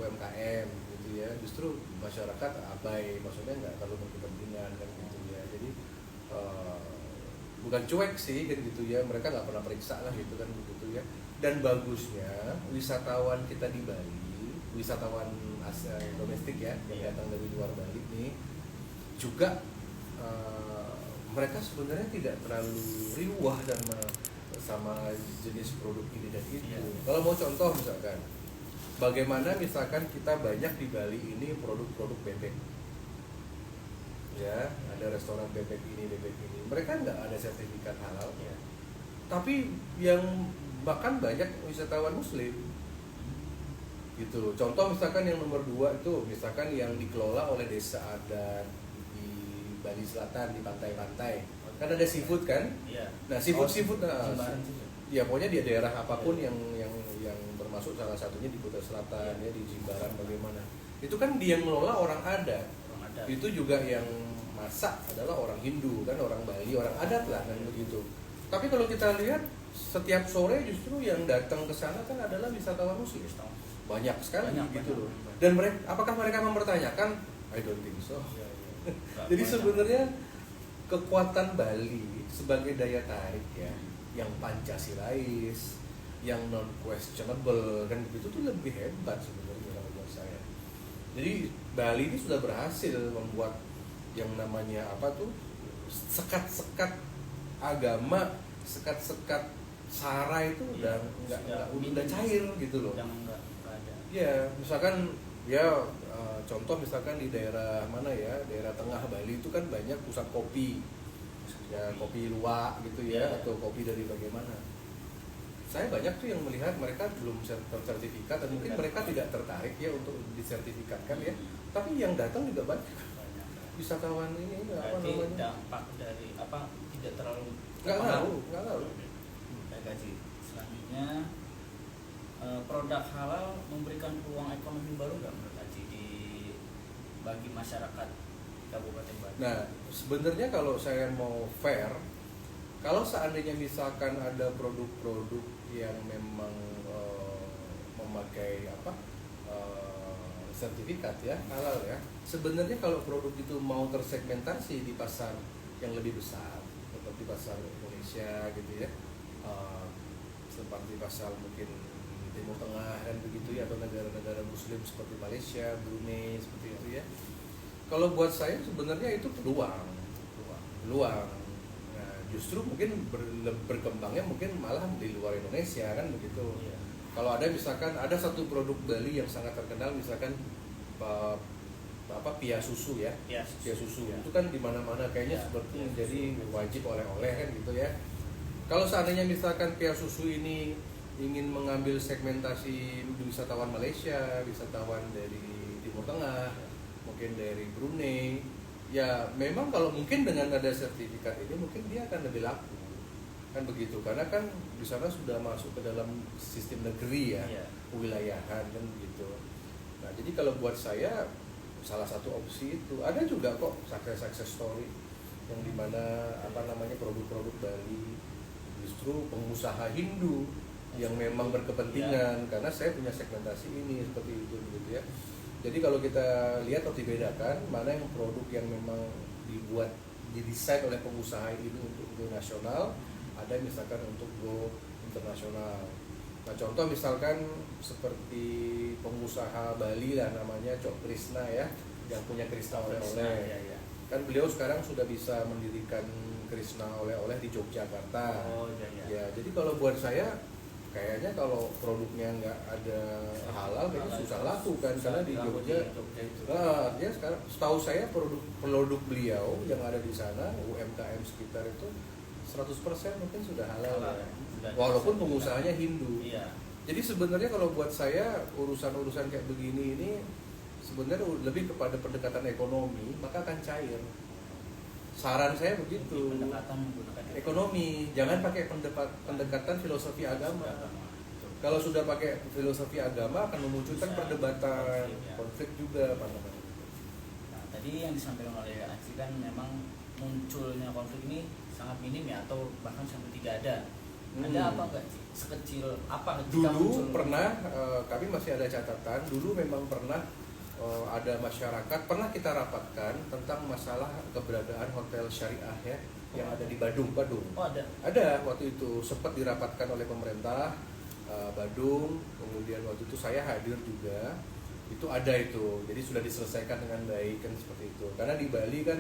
UMKM gitu ya, justru masyarakat abai, maksudnya nggak terlalu berkepentingan kan gitu ya. Jadi bukan cuek sih kan gitu ya, mereka nggak pernah periksa lah gitu kan begitu ya. Dan bagusnya wisatawan kita di Bali, wisatawan domestik ya yang datang dari luar Bali nih juga mereka sebenarnya tidak terlalu riuh dan sama jenis produk ini dan itu. Kalau mau contoh misalkan, bagaimana misalkan kita banyak di Bali ini produk-produk bebek, ya ada restoran bebek ini, mereka nggak ada sertifikat halal, tapi yang bahkan banyak wisatawan Muslim, gitu loh. Contoh misalkan yang nomor 2 itu, misalkan yang dikelola oleh desa adat Bali Selatan di pantai-pantai, kan ada seafood kan? Iya. Nah seafood, ya pokoknya di daerah apapun yang termasuk salah satunya di Kuta Selatan ya di Jimbaran bagaimana? Itu kan dia yang mengelola orang adat. Itu juga yang masak adalah orang Hindu kan, orang Bali, orang adat lah kan begitu. Tapi kalau kita lihat setiap sore justru yang datang ke sana kan adalah wisatawan Muslim. Banyak sekali gitu loh. Dan apakah mereka mempertanyakan? I don't think so. Jadi sebenarnya kekuatan Bali sebagai daya tarik ya, yang Pancasilais, yang non questionable kan begitu tuh lebih hebat sebenarnya kalau buat saya. Jadi Bali ini sudah berhasil membuat yang namanya apa tuh sekat-sekat agama, sekat-sekat sara itu udah udah cair gitu loh. Ya misalkan ya contoh misalkan di daerah mana ya, daerah tengah Bali itu kan banyak pusat kopi, ya kopi luwak gitu ya, atau kopi dari bagaimana. Saya banyak tuh yang melihat mereka belum tersertifikat dan mungkin mereka tidak tertarik ya untuk disertifikatkan ya, tapi yang datang juga banyak wisatawan ini apa namanya. Dampak dari apa tidak terlalu nggak tahu. Gaji selanjutnya produk halal memberikan peluang ekonomi baru nggak menurut Haji bagi masyarakat Kabupaten Bali? Nah, sebenarnya kalau saya mau fair, kalau seandainya misalkan ada produk-produk yang memang memakai sertifikat ya halal ya, sebenarnya kalau produk itu mau tersegmentasi di pasar yang lebih besar seperti pasar Indonesia gitu ya, seperti pasar mungkin Timur Tengah dan begitu ya, atau negara-negara Muslim seperti Malaysia, Brunei seperti itu ya. Kalau buat saya sebenarnya itu peluang. Nah, justru mungkin berkembangnya mungkin malah di luar Indonesia kan begitu. Iya. Kalau ada misalkan ada satu produk Bali yang sangat terkenal misalkan pia susu ya. Pia susu ya. Itu kan di mana-mana kayaknya seperti menjadi wajib oleh-oleh kan gitu ya. Kalau seandainya misalkan pia susu ini ingin mengambil segmentasi wisatawan Malaysia, wisatawan dari Timur Tengah, mungkin dari Brunei, ya memang kalau mungkin dengan ada sertifikat ini mungkin dia akan lebih laku, kan begitu, karena kan di sana sudah masuk ke dalam sistem negeri ya, kewilayahan kan begitu. Nah jadi kalau buat saya salah satu opsi itu ada juga kok success story yang dimana produk-produk Bali justru pengusaha Hindu yang memang berkepentingan karena saya punya segmentasi ini seperti itu gitu ya. Jadi kalau kita lihat atau dibedakan mana yang produk yang memang didesain oleh pengusaha ini untuk go nasional, ada misalkan untuk go internasional. Nah contoh misalkan seperti pengusaha Bali lah namanya Cok Krisna ya, yang punya Krisna oleh-oleh. Kan beliau sekarang sudah bisa mendirikan Krisna oleh-oleh di Yogyakarta. Ya jadi kalau buat saya kayaknya kalau produknya nggak ada halal kayaknya susah laku kan, karena di Jogja dia sekarang setahu saya produk beliau yang ada di sana UMKM sekitar itu 100% mungkin sudah halal ya. Walaupun pengusahanya Hindu. Jadi sebenarnya kalau buat saya urusan-urusan kayak begini ini sebenarnya lebih kepada pendekatan ekonomi, maka akan cair. saran saya begitu. Pendekatan menggunakan Ekonomi, jangan pakai pendekatan filosofi agama. Kalau sudah pakai filosofi agama akan memunculkan perdebatan, konflik juga, pandangan. Nah, tadi yang disampaikan oleh Aji kan memang munculnya konflik ini sangat minim ya, atau bahkan sampai tidak ada. Ada apa enggak sih? Sekecil apa ketika Dulu muncul? pernah, kami masih ada catatan, dulu memang pernah ada masyarakat, pernah kita rapatkan tentang masalah keberadaan hotel syariah ya, yang ada di Badung. Oh, ada. Ada, waktu itu sempat dirapatkan oleh pemerintah Badung, kemudian waktu itu saya hadir juga, itu ada itu, jadi sudah diselesaikan dengan baik kan seperti itu. Karena di Bali kan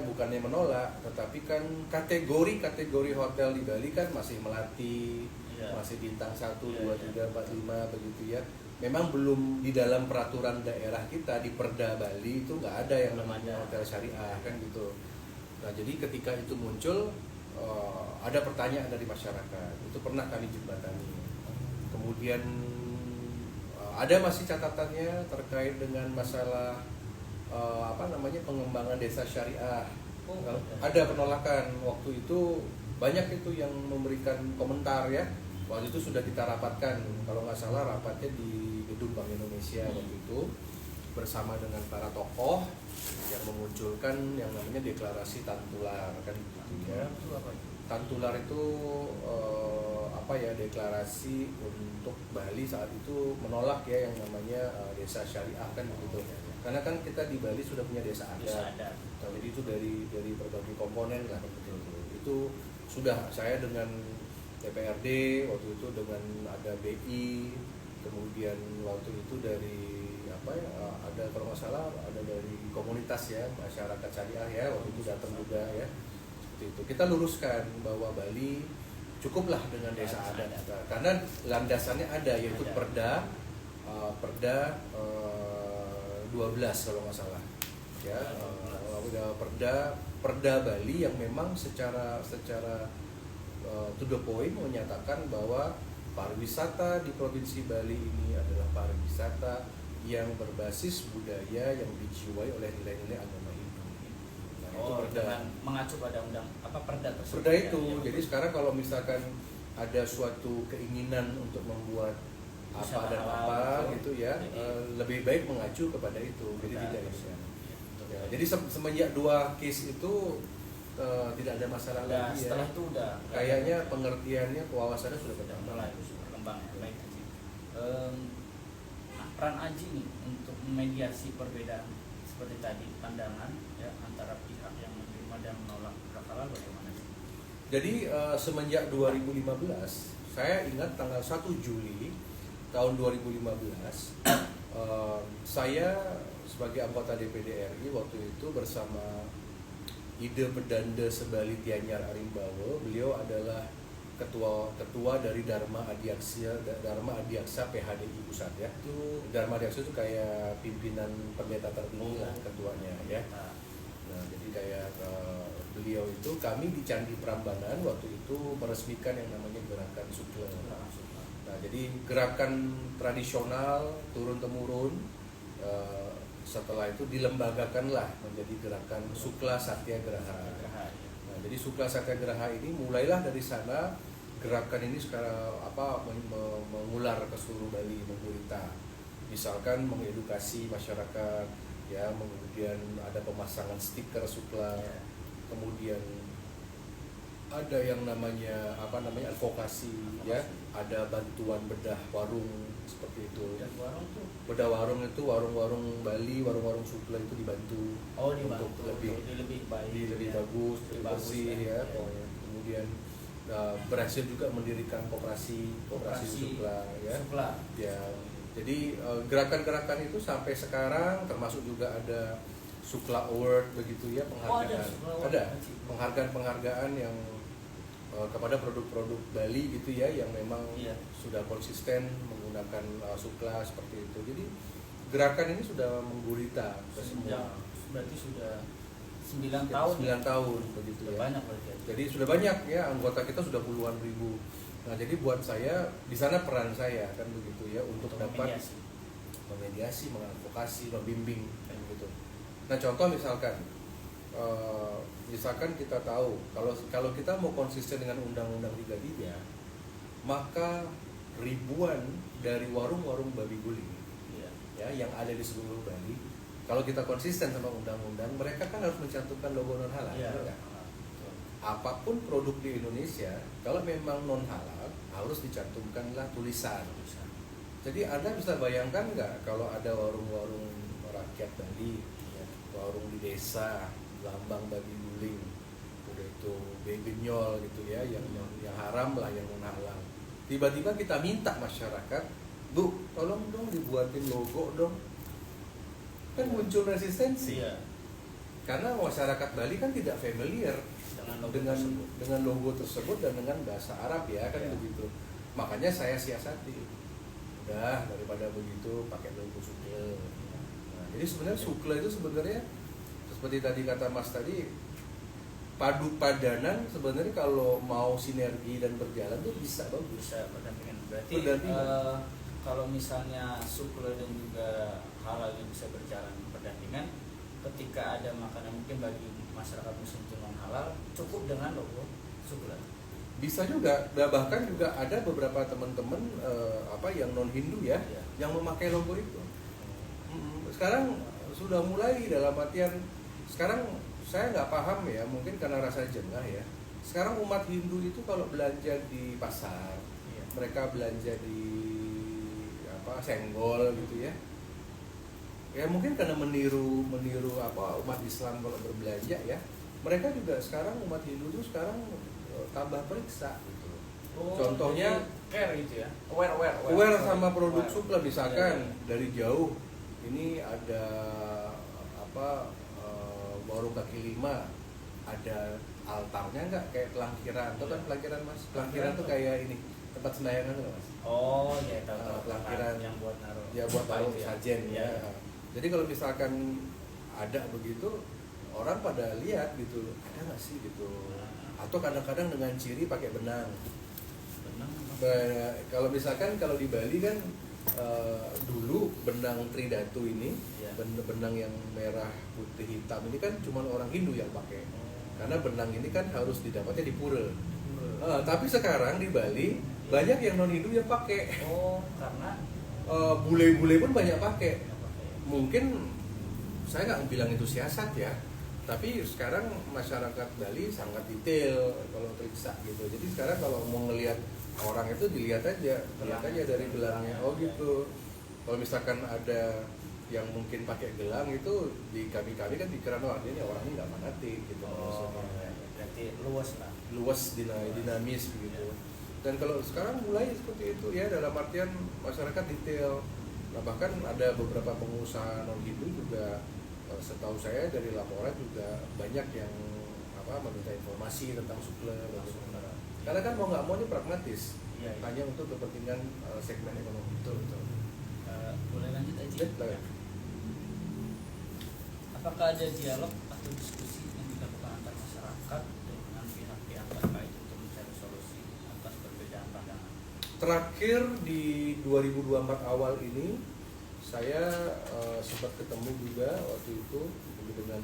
bukannya menolak, tetapi kan kategori hotel di Bali kan masih Melati, masih bintang 1, 2, 3, 4, 5 begitu ya. Memang belum di dalam peraturan daerah kita di Perda Bali itu nggak ada yang namanya hotel syariah kan gitu. Nah jadi ketika itu muncul ada pertanyaan dari masyarakat, itu pernah kami jembatani. Kemudian ada masih catatannya terkait dengan masalah pengembangan desa syariah. Ada penolakan waktu itu, banyak itu yang memberikan komentar ya. Waktu itu sudah kita rapatkan, kalau nggak salah rapatnya di gedung Bank Indonesia waktu itu bersama dengan para tokoh yang memunculkan yang namanya deklarasi Tantular kan gitu ya. Tantular itu deklarasi untuk Bali saat itu menolak ya yang namanya desa syariah kan begitu. Karena kan kita di Bali sudah punya desa adat. Nah, jadi itu dari berbagai komponen lah begitu. Itu sudah saya dengan DPRD waktu itu, dengan ada BI, kemudian waktu itu dari ada kalau nggak salah ada dari komunitas ya, masyarakat syariah ya, waktu itu datang juga ya, seperti itu. Kita luruskan bahwa Bali cukuplah dengan desa adat, karena landasannya ada, yaitu Perda 12 kalau nggak salah ya, Perda Bali yang memang secara to the point menyatakan bahwa pariwisata di Provinsi Bali ini adalah pariwisata yang berbasis budaya yang dijiwai oleh nilai-nilai agama Hindu. Nah, itu Perda. Mengacu pada Perda tersebut. Perda itu. Jadi sekarang kalau misalkan ada suatu keinginan untuk membuat apa dan apa gitu ya, lebih baik mengacu kepada itu. Jadi tidak bisa. Ya, jadi semenjak 2 case itu tidak ada masalah lagi ya. Setelah itu udah kayaknya pengertiannya, wawasannya sudah bertambah. Berkembang ya. Baik Aji. Peran Aji nih untuk memediasi perbedaan seperti tadi, pandangan ya antara pihak yang menerima dan menolak produk halal bagaimana? Jadi semenjak 2015, saya ingat tanggal 1 Juli tahun 2015, saya sebagai anggota DPD RI waktu itu bersama Ide Pedanda Sebali Tianyar Arimbawo. Beliau adalah ketua dari Dharma Adiaksa PHDI Pusat ya. Itu Dharma Adiaksa itu kayak pimpinan pendeta tertinggi lah ketuanya ya. Nah, jadi kayak beliau itu, kami di Candi Prambanan waktu itu meresmikan yang namanya gerakan Sukla. Nah, jadi gerakan tradisional turun temurun, setelah itu dilembagakanlah menjadi gerakan Sukla Satyagraha. Nah, jadi Sukla Satyagraha ini mulailah dari sana, gerakan ini sekarang mengular ke seluruh Bali, menggurita. Misalkan mengedukasi masyarakat ya, kemudian ada pemasangan stiker Sukla, kemudian ada yang namanya advokasi ya, ada bantuan bedah warung seperti itu. Bedah warung itu warung-warung Bali, warung-warung Sukla itu dibantu untuk lebih bagus, lebih bersih ya. Kemudian berhasil juga mendirikan koperasi Sukla ya. Ya. Jadi gerakan-gerakan itu sampai sekarang, termasuk juga ada Sukla Award begitu ya, penghargaan. Ada penghargaan yang kepada produk-produk Bali gitu ya, yang memang sudah konsisten menggunakan Sukla seperti itu. Jadi gerakan ini sudah menggurita ke semua. Berarti sudah 9 tahun begitu sudah ya. Banyak berarti. Jadi sudah banyak ya, anggota kita sudah puluhan ribu. Nah, jadi buat saya di sana peran saya kan begitu ya, untuk dapat memediasi, mengadvokasi, membimbing kan gitu. Nah, contoh misalkan misalkan kita tahu kalau kita mau konsisten dengan Undang-Undang 33, maka ribuan dari warung-warung babi guling ya yang ada di seluruh Bali, kalau kita konsisten sama undang-undang, mereka kan harus mencantumkan logo non halal. Apapun produk di Indonesia, kalau memang non halal harus dicantumkanlah tulisan. Jadi Anda bisa bayangkan nggak kalau ada warung-warung rakyat Bali, warung di desa, lambang babi guling, udah itu bebenyol gitu ya, yang haram lah, yang non halal. Tiba-tiba kita minta masyarakat, Bu, tolong dong dibuatin logo dong. Kan muncul resistensi. Karena masyarakat Bali kan tidak familiar dengan logo tersebut dan dengan bahasa Arab ya kan begitu. Makanya saya siasati. Udah, daripada begitu pakai logo Sukle. Nah, jadi sebenarnya Sukle itu sebenarnya seperti tadi kata Mas tadi, padu padanan sebenarnya kalau mau sinergi dan berjalan tuh bisa bagus. Bisa berdampingan. Berarti kalau misalnya Sukle dan juga halal yang bisa berjalan berdampingan, ketika ada makanan mungkin bagi masyarakat muslim non halal, cukup dengan logo Sukle. Bisa juga, bahkan juga ada beberapa teman-teman yang non Hindu ya, yang memakai logo itu. Sekarang sudah mulai dalam artian, sekarang saya nggak paham ya, mungkin karena rasa jengah ya. Sekarang umat Hindu itu kalau belanja di pasar, mereka belanja di senggol gitu ya. Ya mungkin karena meniru umat Islam kalau berbelanja ya. Mereka juga sekarang umat Hindu tuh sekarang tambah periksa gitu. Contohnya care gitu ya. Aware sama produk Sukle misalkan dari jauh. Ini ada warung kaki lima, ada altarnya nggak kayak pelangkiran, itu kan pelangkiran Mas. Pelangkiran tuh kayak ini tempat sembayangan tuh Mas. Oh iya, tahu pelangkiran yang buat naruh. Ya buat taruh sajen ya. Jadi kalau misalkan ada begitu, orang pada lihat gitu, ada nggak sih gitu. Atau kadang-kadang dengan ciri pakai benang. Kalau misalkan kalau di Bali kan dulu benang Tridatu ini, benang yang merah putih hitam ini kan cuma orang Hindu yang pakai. Karena benang ini kan harus didapatnya di pura. Tapi sekarang di Bali banyak yang non Hindu yang pakai. Karena bule-bule pun banyak pakai. Mungkin saya nggak bilang itu siasat ya, tapi sekarang masyarakat Bali sangat detail kalau periksa gitu. Jadi sekarang kalau mau ngelihat orang itu dilihat aja dari gelangnya. Oh gitu. Kalau misalkan ada yang mungkin pakai gelang itu di kami kan pikiran ini orang ini nggak fanatik gitu. Berarti luas dinamis begitu. Dan kalau sekarang mulai seperti itu ya, dalam artian masyarakat detail. Nah bahkan ada beberapa pengusaha non Hindu juga, setahu saya dari laporan juga banyak yang meminta informasi tentang Sukle. Karena kan mau nggak mau ini pragmatis, hanya untuk kepentingan segmen ekonomi. Betul. Boleh lanjut aja. Apakah ada dialog atau diskusi yang dilakukan antar masyarakat dengan pihak-pihak terkait untuk mencari solusi atas perbedaan pandangan? Terakhir di 2024 awal ini saya sempat ketemu juga waktu itu dengan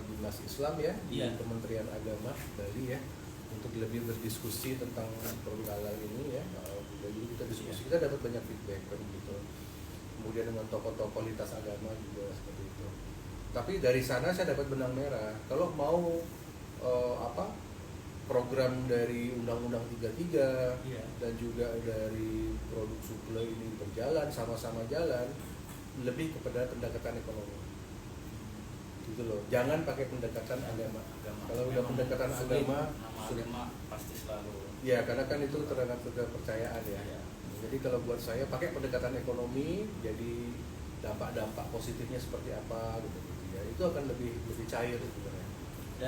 Dinas Islam ya di Kementerian Agama Bali ya, untuk lebih berdiskusi tentang produk halal ini ya. Jadi kita diskusi, kita dapat banyak feedback kan gitu. Kemudian dengan tokoh-tokoh lintas agama juga seperti itu. Tapi dari sana saya dapat benang merah. Kalau mau program dari Undang-Undang 33 dan juga dari produk Sukle ini berjalan, sama-sama jalan, lebih kepada pendekatan ekonomi. Gitu loh. Jangan pakai pendekatan agama. Kalau udah pendekatan agama pasti selalu. Ya, karena kan itu terhadap kepercayaan ya. Jadi kalau buat saya pakai pendekatan ekonomi, jadi dampak-dampak positifnya seperti apa gitu ya. Itu akan lebih cair sebenarnya.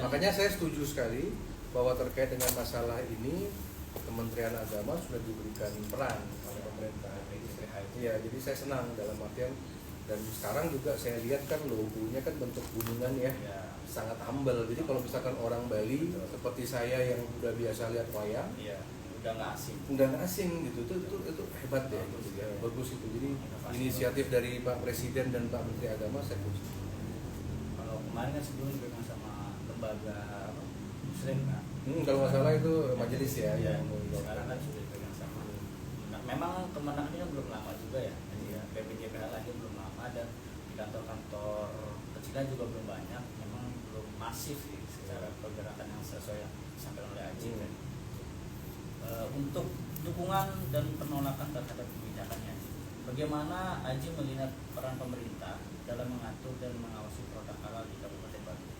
Makanya saya setuju sekali bahwa terkait dengan masalah ini Kementerian Agama sudah diberikan peran oleh pemerintah. Iya, jadi saya senang dalam artian, dan sekarang juga saya lihat kan logonya kan bentuk gunungan ya, sangat humble. Jadi kalau misalkan orang Bali seperti saya yang udah biasa lihat wayang, udah nggak asing gitu, itu hebat ya, gitu ya, bagus itu. Jadi inisiatif dari Pak Presiden dan Pak Menteri Agama saya puji. Kalau kemarin kan sebelum dipegang sama lembaga apa Muslim kan. Kalau nggak salah itu majelis ya Iya, yang sekarang kan sudah dipegang sama. Nah, memang kemenangan ini belum lama juga ya. Jadi ya PPJPH lahir belum lama dan di kantor-kantor kecilnya juga belum banyak. Memang belum masif sih secara pergerakan yang sesuai yang disampaikan oleh Aji kan. Untuk dukungan dan penolakan terhadap kebijakannya, bagaimana Aji melihat peran pemerintah dalam mengatur dan mengawasi produk halal di Kabupaten Bandung?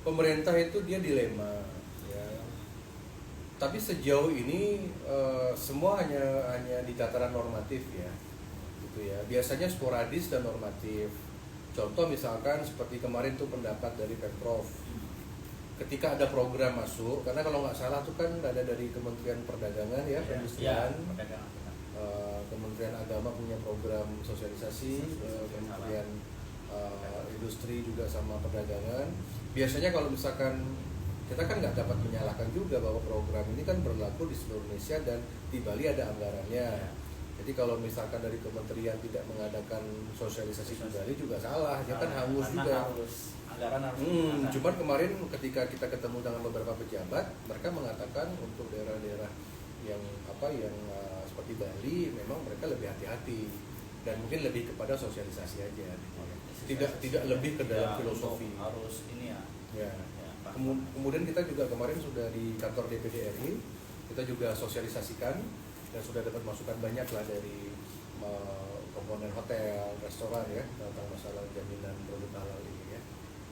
Pemerintah itu dia dilema ya. Tapi sejauh ini semua hanya di tataran normatif ya. Gitu ya. Biasanya sporadis dan normatif. Contoh misalkan seperti kemarin tuh pendapat dari Pemprov. Ketika ada program masuk, karena kalau nggak salah tuh kan ada dari Kementerian Perdagangan ya, Perindustrian, Kementerian Agama punya program sosialisasi, Kementerian Industri juga sama Perdagangan. Biasanya kalau misalkan kita kan nggak dapat menyalahkan juga bahwa program ini kan berlaku di seluruh Indonesia dan di Bali ada anggarannya. Jadi kalau misalkan dari kementerian tidak mengadakan sosialisasi di Bali juga salah, dia kan hangus juga. Anggaran harus Cuman kemarin ketika kita ketemu dengan beberapa pejabat, mereka mengatakan untuk daerah-daerah yang seperti Bali memang mereka lebih hati-hati dan mungkin lebih kepada sosialisasi aja. Tidak lebih ke dalam filosofi. Harus ini ya. Ya. Kemudian kita juga kemarin sudah di kantor DPD RI, kita juga sosialisasikan dan sudah dapat masukan banyak lah dari komponen hotel, restoran ya tentang masalah jaminan produk halal ini ya.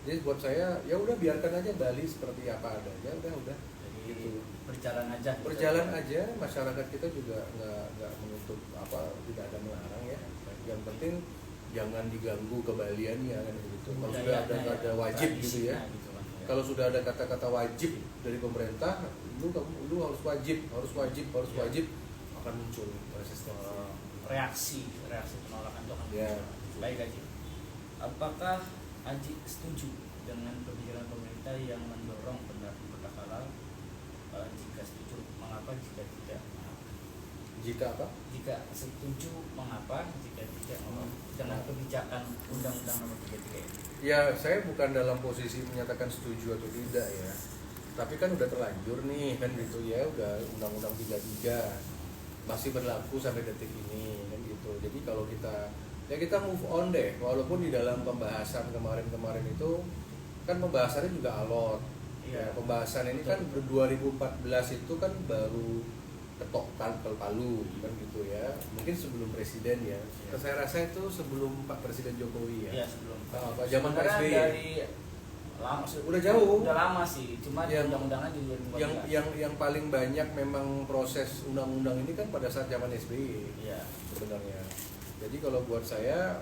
Jadi buat saya ya udah biarkan aja Bali seperti apa adanya, udah. Jadi gitu. Berjalan aja. Berjalan aja, masyarakat kita juga nggak menuntut tidak ada melarang ya. Yang penting jangan diganggu kebaliannya kan begitu. Kalau sudah ada wajib gitu ya. Kalau sudah ada kata-kata wajib dari pemerintah, lu harus wajib akan muncul reaksi penolakan itu akan ya. Baik Aji, apakah Aji setuju dengan kebijakan pemerintah yang mendorong penerapan produk halal? Jika setuju, mengapa? Jika tidak, mengapa? Jika apa? Jika setuju, mengapa? Jika tidak, mengapa? Dengan kebijakan Undang-Undang Nomor 33 ini. Ya, saya bukan dalam posisi menyatakan setuju atau tidak ya. Tapi kan udah terlanjur nih kan gitu ya, udah Undang-Undang 33 masih berlaku sampai detik ini kan gitu. Jadi kalau kita move on deh, walaupun di dalam pembahasan kemarin itu kan pembahasannya juga alot. Iya. Ya, pembahasan ini kan 2014 itu kan baru ketok palu kan gitu ya. Mungkin sebelum presiden ya. Iya. Saya rasa itu sebelum Pak Presiden Jokowi ya. Iya, sebelum. Pak zaman Pak SBY. Dari lama Udah jauh. Udah lama sih, cuma undang-undangnya di 2014. Yang paling banyak memang proses undang-undang ini kan pada saat zaman SBY. Iya. Sebenarnya. Jadi kalau buat saya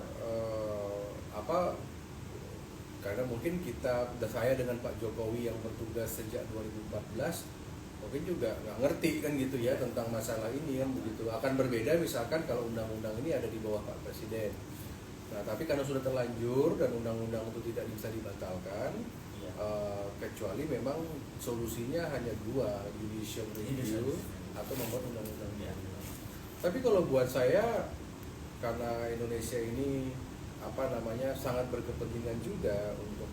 karena mungkin saya dengan Pak Jokowi yang bertugas sejak 2014 mungkin juga nggak ngerti kan gitu ya tentang masalah ini kan begitu. Akan berbeda misalkan kalau undang-undang ini ada di bawah Pak Presiden. Nah, tapi karena sudah terlanjur dan undang-undang itu tidak bisa dibatalkan, kecuali memang solusinya hanya dua, judicial review atau membuat undang-undang baru. Tapi kalau buat saya, karena Indonesia ini sangat berkepentingan juga untuk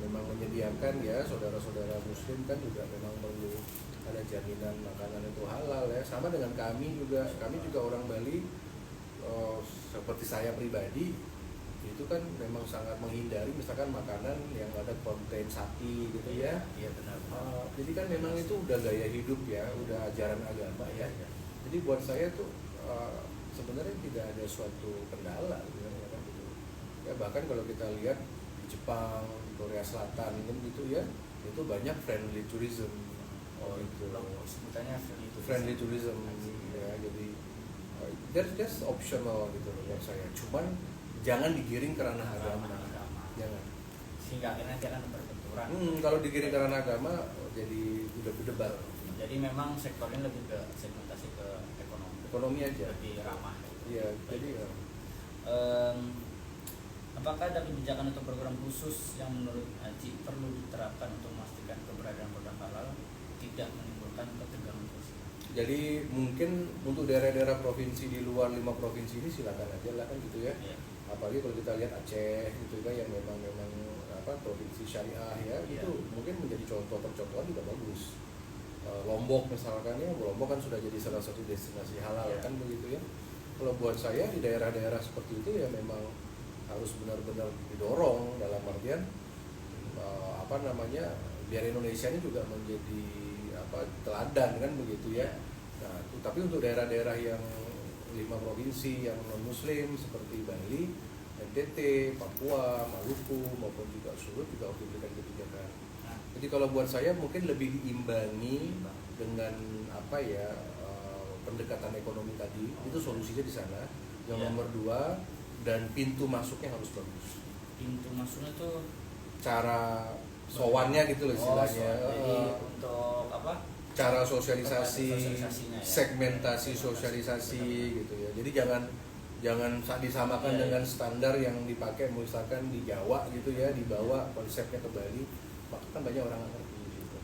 memang menyediakan ya saudara-saudara Muslim kan juga memang perlu ada jaminan makanan itu halal ya. Sama dengan kami juga orang Bali. Seperti saya pribadi itu kan memang sangat menghindari misalkan makanan yang ada konten sapi gitu ya. Iya benar. Jadi kan memang itu udah gaya hidup ya, udah ajaran agama ya. Jadi buat saya tuh sebenarnya tidak ada suatu kendala gitu kan gitu. Ya bahkan kalau kita lihat di Jepang, Korea Selatan gitu ya, itu banyak friendly tourism. Gitu. Sebutannya friendly tourism ya, jadi that's optional gitu loh buat saya. Cuman jangan digiring karena agama. Jangan. Sehingga akhirnya nanti akan berbenturan. Kalau digiring karena agama jadi udah berdebat. Jadi memang sektornya lebih ke segmentasi ke ekonomi. Ekonomi aja. Lebih ramah. Iya, jadi apakah ada kebijakan atau program khusus yang menurut Aji perlu diterapkan untuk memastikan keberadaan produk halal tidak menimbulkan ketegangan sosial? Jadi mungkin untuk daerah-daerah provinsi di luar 5 provinsi ini silakan aja lah kan gitu ya. Apalagi kalau kita lihat Aceh gitu kan yang memang provinsi syariah ya, Iya. itu mungkin menjadi contoh percontohan juga bagus. Lombok misalkan ya, Lombok kan sudah jadi salah satu destinasi halal Iya. kan begitu ya. Kalau buat saya di daerah-daerah seperti itu ya memang harus benar-benar didorong dalam artian biar Indonesia ini juga menjadi teladan kan begitu ya. Nah, tapi untuk daerah-daerah yang 5 provinsi yang non Muslim seperti Bali, NTT, Papua, Maluku maupun juga Sulut juga harus diberikan kebijakan. Nah, Jadi kalau buat saya mungkin lebih diimbangi dengan pendekatan ekonomi tadi, itu solusinya di sana. Yang Iya. nomor 2, dan pintu masuknya harus bagus. pintu masuknya tuh Cara sowannya gitu loh istilahnya. jadi untuk apa? Cara sosialisasi, Sosialisasinya ya. segmentasi sosialisasi gitu ya. Jadi jangan disamakan Iya, dengan iya. standar yang dipakai misalkan di Jawa gitu ya, dibawa konsepnya ke Bali, maka kan banyak orang nggak ngerti gitu.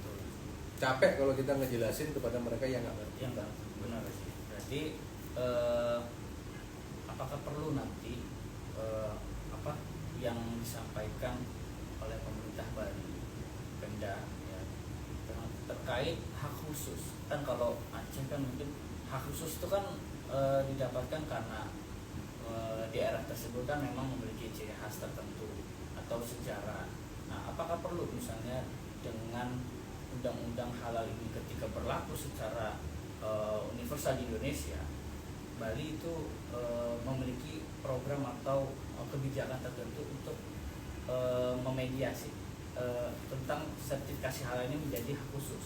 Capek kalau kita ngejelasin kepada mereka yang nggak ngerti. Ya enggak, benar sih. Berarti apakah perlu nanti apa yang disampaikan oleh pemerintah Bali, Pemda ya, terkait hak khusus? Kan kalau Aceh kan mungkin hak khusus itu kan didapatkan karena daerah tersebut kan memang memiliki ciri khas tertentu atau sejarah. Nah, apakah perlu misalnya dengan undang-undang halal ini ketika berlaku secara universal di Indonesia, Bali itu memiliki program atau kebijakan tertentu untuk memediasi tentang sertifikasi halal ini menjadi hak khusus?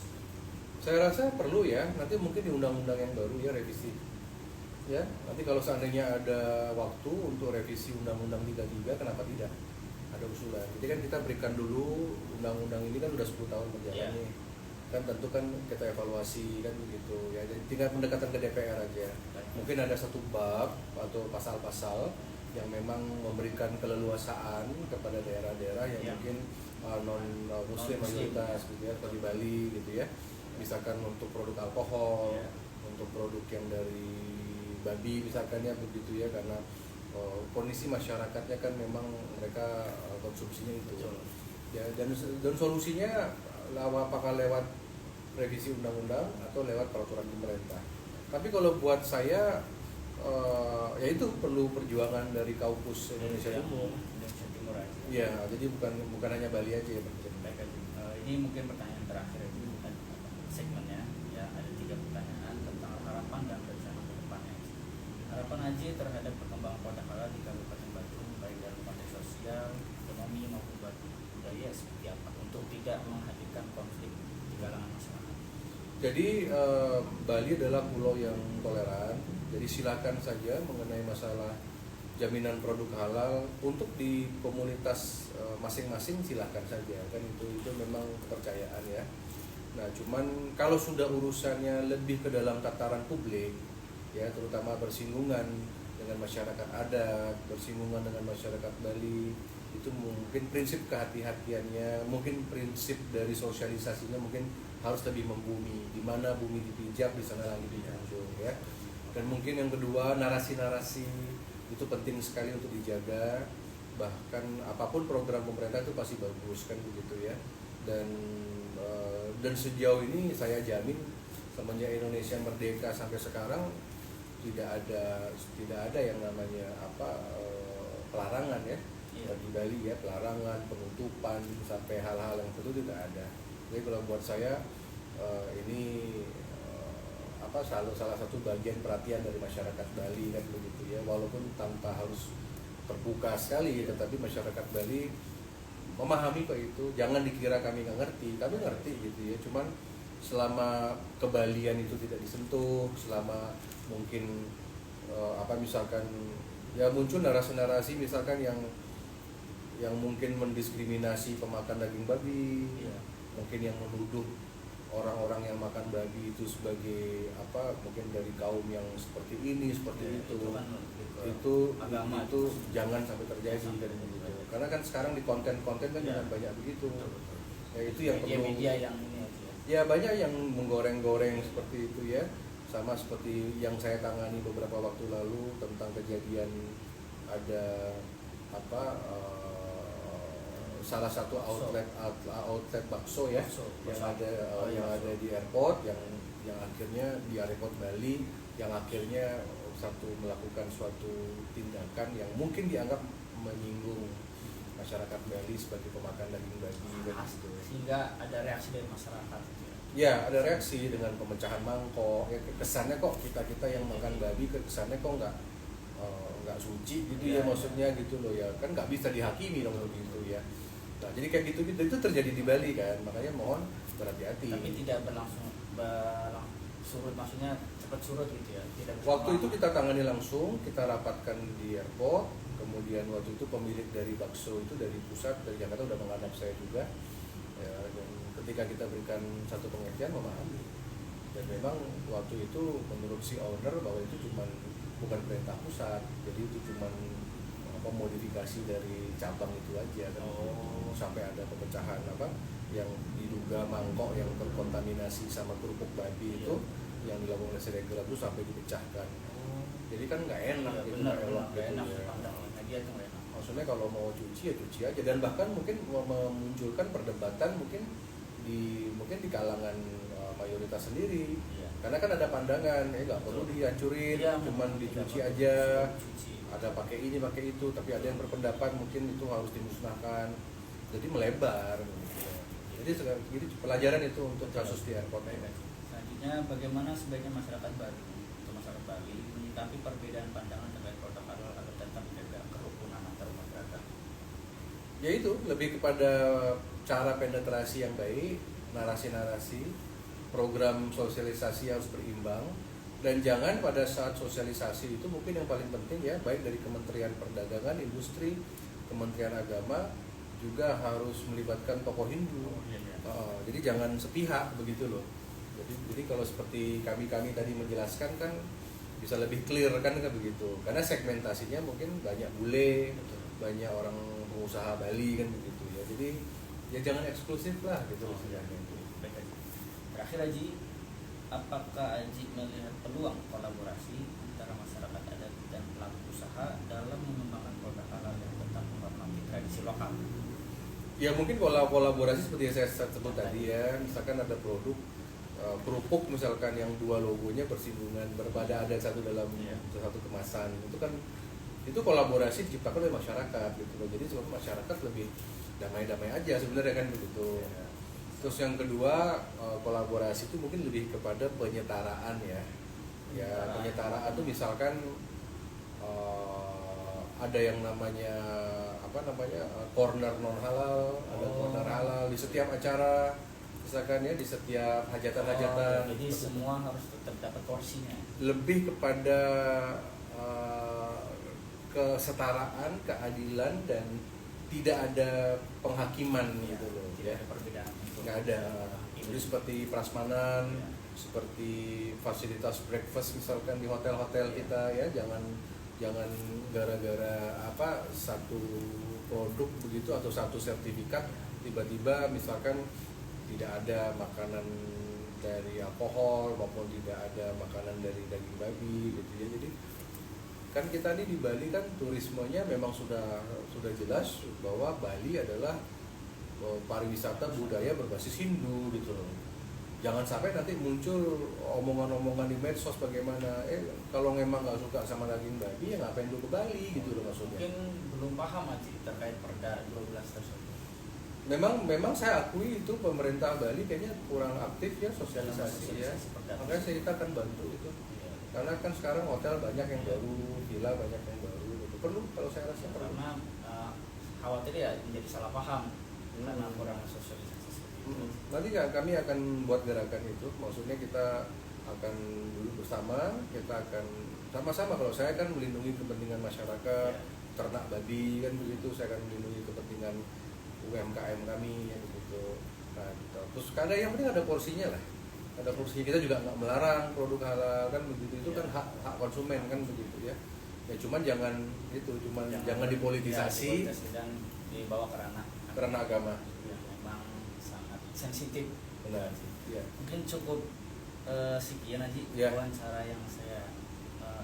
Saya rasa perlu ya, nanti mungkin di undang-undang yang baru ya revisi. Ya, nanti kalau seandainya ada waktu untuk revisi Undang-Undang 33, kenapa tidak? Ada usulan. Jadi kan kita berikan dulu undang-undang ini kan udah 10 tahun berjalan Yeah. nih. Kan tentu kan kita evaluasi kan begitu ya. Jadi tinggal pendekatan ke DPR aja. Mungkin ada satu bab atau pasal-pasal yang memang memberikan keleluasaan kepada daerah-daerah yang Yeah. mungkin non muslim Non-Muslim. mayoritas gitu ya, atau di Bali gitu ya. Misalkan untuk produk alkohol, Yeah. untuk produk yang dari babi misalkan ya begitu ya, karena kondisi masyarakatnya kan memang mereka konsumsinya itu. Betul. Ya, dan solusinya apakah lewat revisi undang-undang atau lewat peraturan pemerintah. Tapi kalau buat saya ya itu perlu perjuangan dari Kaukus Indonesia Timur. Indonesia Timur aja. Ya, jadi bukan hanya Bali aja ya Pak. Baik, ini mungkin pertanyaan terakhir, itu bukan segmennya ya, ada 3 pertanyaan tentang harapan dan rencana ke depannya. Harapan Haji terhadap perkembangan produk halal di Kabupaten Badung baik dalam konteks sosial, ekonomi maupun budaya seperti apa untuk tidak menghadirkan konflik di kalangan masyarakat. Jadi Bali adalah pulau yang toleran. Jadi silakan saja mengenai masalah jaminan produk halal untuk di komunitas masing-masing, silakan saja kan, itu memang kepercayaan ya. Nah cuman kalau sudah urusannya lebih ke dalam tataran publik ya, terutama bersinggungan dengan masyarakat adat, bersinggungan dengan masyarakat Bali, itu mungkin prinsip kehati-hatiannya, mungkin prinsip dari sosialisasinya mungkin harus lebih membumi. Di mana bumi dipijak, di sana langit dijunjung ya. Dan mungkin yang kedua, narasi-narasi itu penting sekali untuk dijaga. Bahkan apapun program pemerintah itu pasti bagus kan begitu ya. Dan sejauh ini saya jamin semenjak Indonesia merdeka sampai sekarang tidak ada yang namanya pelarangan ya. Bagi Bali ya, pelarangan, penutupan sampai hal-hal yang tertentu tidak ada. Jadi kalau buat saya ini salah satu bagian perhatian dari masyarakat Bali kan begitu ya, walaupun tanpa harus terbuka sekali, tetapi masyarakat Bali memahami kok itu. Jangan dikira kami nggak ngerti, kami ngerti gitu ya. Cuman selama kebalian itu tidak disentuh, selama mungkin misalkan ya muncul narasi-narasi misalkan yang mungkin mendiskriminasi pemakan daging babi, mungkin yang menuduh orang-orang yang makan babi itu sebagai mungkin dari kaum yang seperti ini seperti itu kan agama itu jangan sampai terjadi kan begitu. Karena kan sekarang di konten-konten kan jangan banyak begitu. Ya itu yang perlu. Media yang ini Ya banyak yang menggoreng-goreng seperti itu ya. Sama seperti yang saya tangani beberapa waktu lalu tentang kejadian ada salah satu outlet bakso ya, Bakso. yang ada Iya, yang bakso. ada di airport, yang akhirnya di airport Bali, yang akhirnya melakukan suatu tindakan yang mungkin dianggap menyinggung masyarakat Bali sebagai pemakan daging babi kan gitu. Sehingga ada reaksi dari masyarakat gitu ya. Ya, ada reaksi dengan pemecahan mangkok. Ya, kesannya kok kita yang makan babi, kesannya kok nggak suci gitu ya, Iya, maksudnya gitu loh ya, kan nggak bisa dihakimi dong begitu ya. Nah, jadi kayak gitu itu terjadi di Bali kan, makanya mohon berhati-hati. Tapi tidak surut, maksudnya cepat surut gitu ya. Tidak Waktu itu berlama. kita tangani langsung, kita rapatkan di airport. Kemudian waktu itu pemilik dari bakso itu dari pusat, dari Jakarta udah menghadap saya juga ya, dan ketika kita berikan satu pengertian memahami, dan memang waktu itu menurut si owner bahwa itu bukan perintah pusat, jadi itu cuman modifikasi dari cabang itu aja kan. Sampai ada pemecahan yang diduga mangkok yang terkontaminasi sama kerupuk babi itu yang dilakukan oleh Siregar itu sampai dipecahkan. Jadi kan nggak enak Ya, gitu, benar, nggak enak ya. dipandang oleh media itu nggak enak. Maksudnya kalau mau cuci ya cuci aja, dan bahkan mungkin memunculkan perdebatan mungkin di kalangan mayoritas sendiri. Iya. Karena kan ada pandangan nggak perlu dihancurin, Iya, cuman tidak dicuci perlu aja. dicuci. Ada pakai ini pakai itu, tapi ada yang berpendapat mungkin itu harus dimusnahkan. Jadi melebar gitu. Jadi pelajaran itu untuk kasus di airport ini. Selanjutnya, bagaimana sebaiknya masyarakat Bali menyikapi perbedaan pandangan terkait produk halal agar tetap menjaga kerukunan antar umat beragama? Ya itu lebih kepada cara penetrasi yang baik, narasi-narasi, program sosialisasi harus berimbang, dan jangan pada saat sosialisasi itu mungkin yang paling penting ya, baik dari Kementerian Perdagangan, Industri, Kementerian Agama juga harus melibatkan tokoh Hindu. Jadi jangan sepihak begitu loh. Jadi kalau seperti kami tadi menjelaskan kan bisa lebih clear kan begitu. Karena segmentasinya mungkin banyak bule, banyak orang pengusaha Bali kan begitu ya. Jadi ya jangan eksklusif lah gitu. Baik, Haji. Terakhir, Haji, apakah Haji melihat peluang kolaborasi antara masyarakat adat dan pelaku usaha dalam mengembangkan produk halal yang tetap menghormati tradisi lokal? Ya mungkin kolaborasi seperti yang saya sebut tadi ya, misalkan ada produk kerupuk misalkan yang dua logonya bersinggungan, berbeda ada satu dalam satu kemasan, itu kolaborasi diciptakan oleh masyarakat gitu loh. Jadi sebab masyarakat lebih damai-damai aja sebenarnya kan begitu. Terus yang kedua, kolaborasi itu mungkin lebih kepada penyetaraan ya. Ya penyetaraan itu misalkan ada yang namanya corner non halal, ada corner halal di setiap acara, misalkan ya di setiap hajatan-hajatan. Jadi semua harus tetap dapat porsinya. Lebih kepada kesetaraan, keadilan, dan tidak ada penghakiman gitu loh. Tidak ada perbedaan. Nggak ada. Jadi seperti prasmanan, seperti fasilitas breakfast misalkan di hotel-hotel kita ya, jangan gara-gara satu produk begitu atau satu sertifikat tiba-tiba misalkan tidak ada makanan dari alkohol maupun tidak ada makanan dari daging babi gitu ya. Jadi kan kita nih di Bali kan turismenya memang sudah jelas bahwa Bali adalah pariwisata budaya berbasis Hindu gitu loh. Jangan sampai nanti muncul omongan-omongan di medsos bagaimana kalau memang nggak suka sama daging babi ya ngapain dulu ke Bali gitu loh maksudnya. Mungkin belum paham Haji terkait Perda 12 tersebut. Memang saya akui itu pemerintah Bali kayaknya kurang aktif ya sosialisasi ya. Makanya kita akan bantu itu. Karena kan sekarang hotel banyak yang baru, villa banyak yang baru gitu. Perlu kalau saya rasa perlu. Karena khawatir ya menjadi salah paham karena kurang sosialisasi. Nanti kami akan buat gerakan itu, maksudnya kita akan duduk bersama, kita akan sama-sama. Kalau saya kan melindungi kepentingan masyarakat, ternak babi kan begitu, saya akan melindungi kepentingan UMKM kami ya begitu. Nah, gitu. Terus kadang yang penting ada porsinya lah, ada porsinya. Kita juga nggak melarang produk halal kan begitu, itu kan hak konsumen kan begitu ya. Ya cuman jangan dipolitisasi dan dibawa ke ranah agama. Sensitif. Benar. Ya. Mungkin cukup sekian Haji wawancara yang saya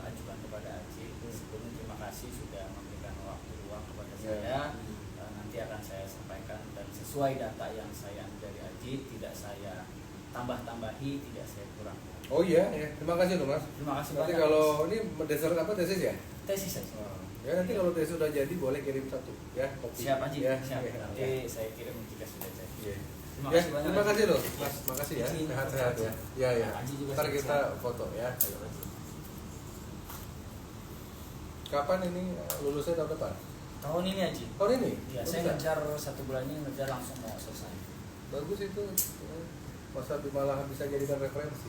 ajukan kepada Haji. Sebelumnya terima kasih sudah memberikan waktu luang kepada saya. Nanti nanti akan saya sampaikan, dan sesuai data yang saya ambil dari Aji, tidak saya tambah-tambahi, tidak saya kurang. Oh iya, ya. Terima kasih loh Mas. Terima kasih Nanti banyak. kalau ini dasar apa tesis ya? Tesis saja. Ya nanti kalau tesis sudah jadi boleh kirim satu ya kopi. Siap Aji, Ya, siap. ya, Nanti ya. saya kirim jika sudah jadi. Ya. Terima Ya, kasih banyak. terima Aji. kasih loh Ya. Mas, makasih ya. Izin, Sehat-sehat ya. Ya ya. Aji juga Ntar kita sehat-sehat. foto ya. Ayo, Aji. Kapan ini lulusnya tahun depan? Tahun ini Aji. Tahun ini? Ya, Oh, saya bisa? ngejar 1 bulan ini, ngejar langsung mau selesai. Bagus itu. Masa malah bisa jadikan referensi.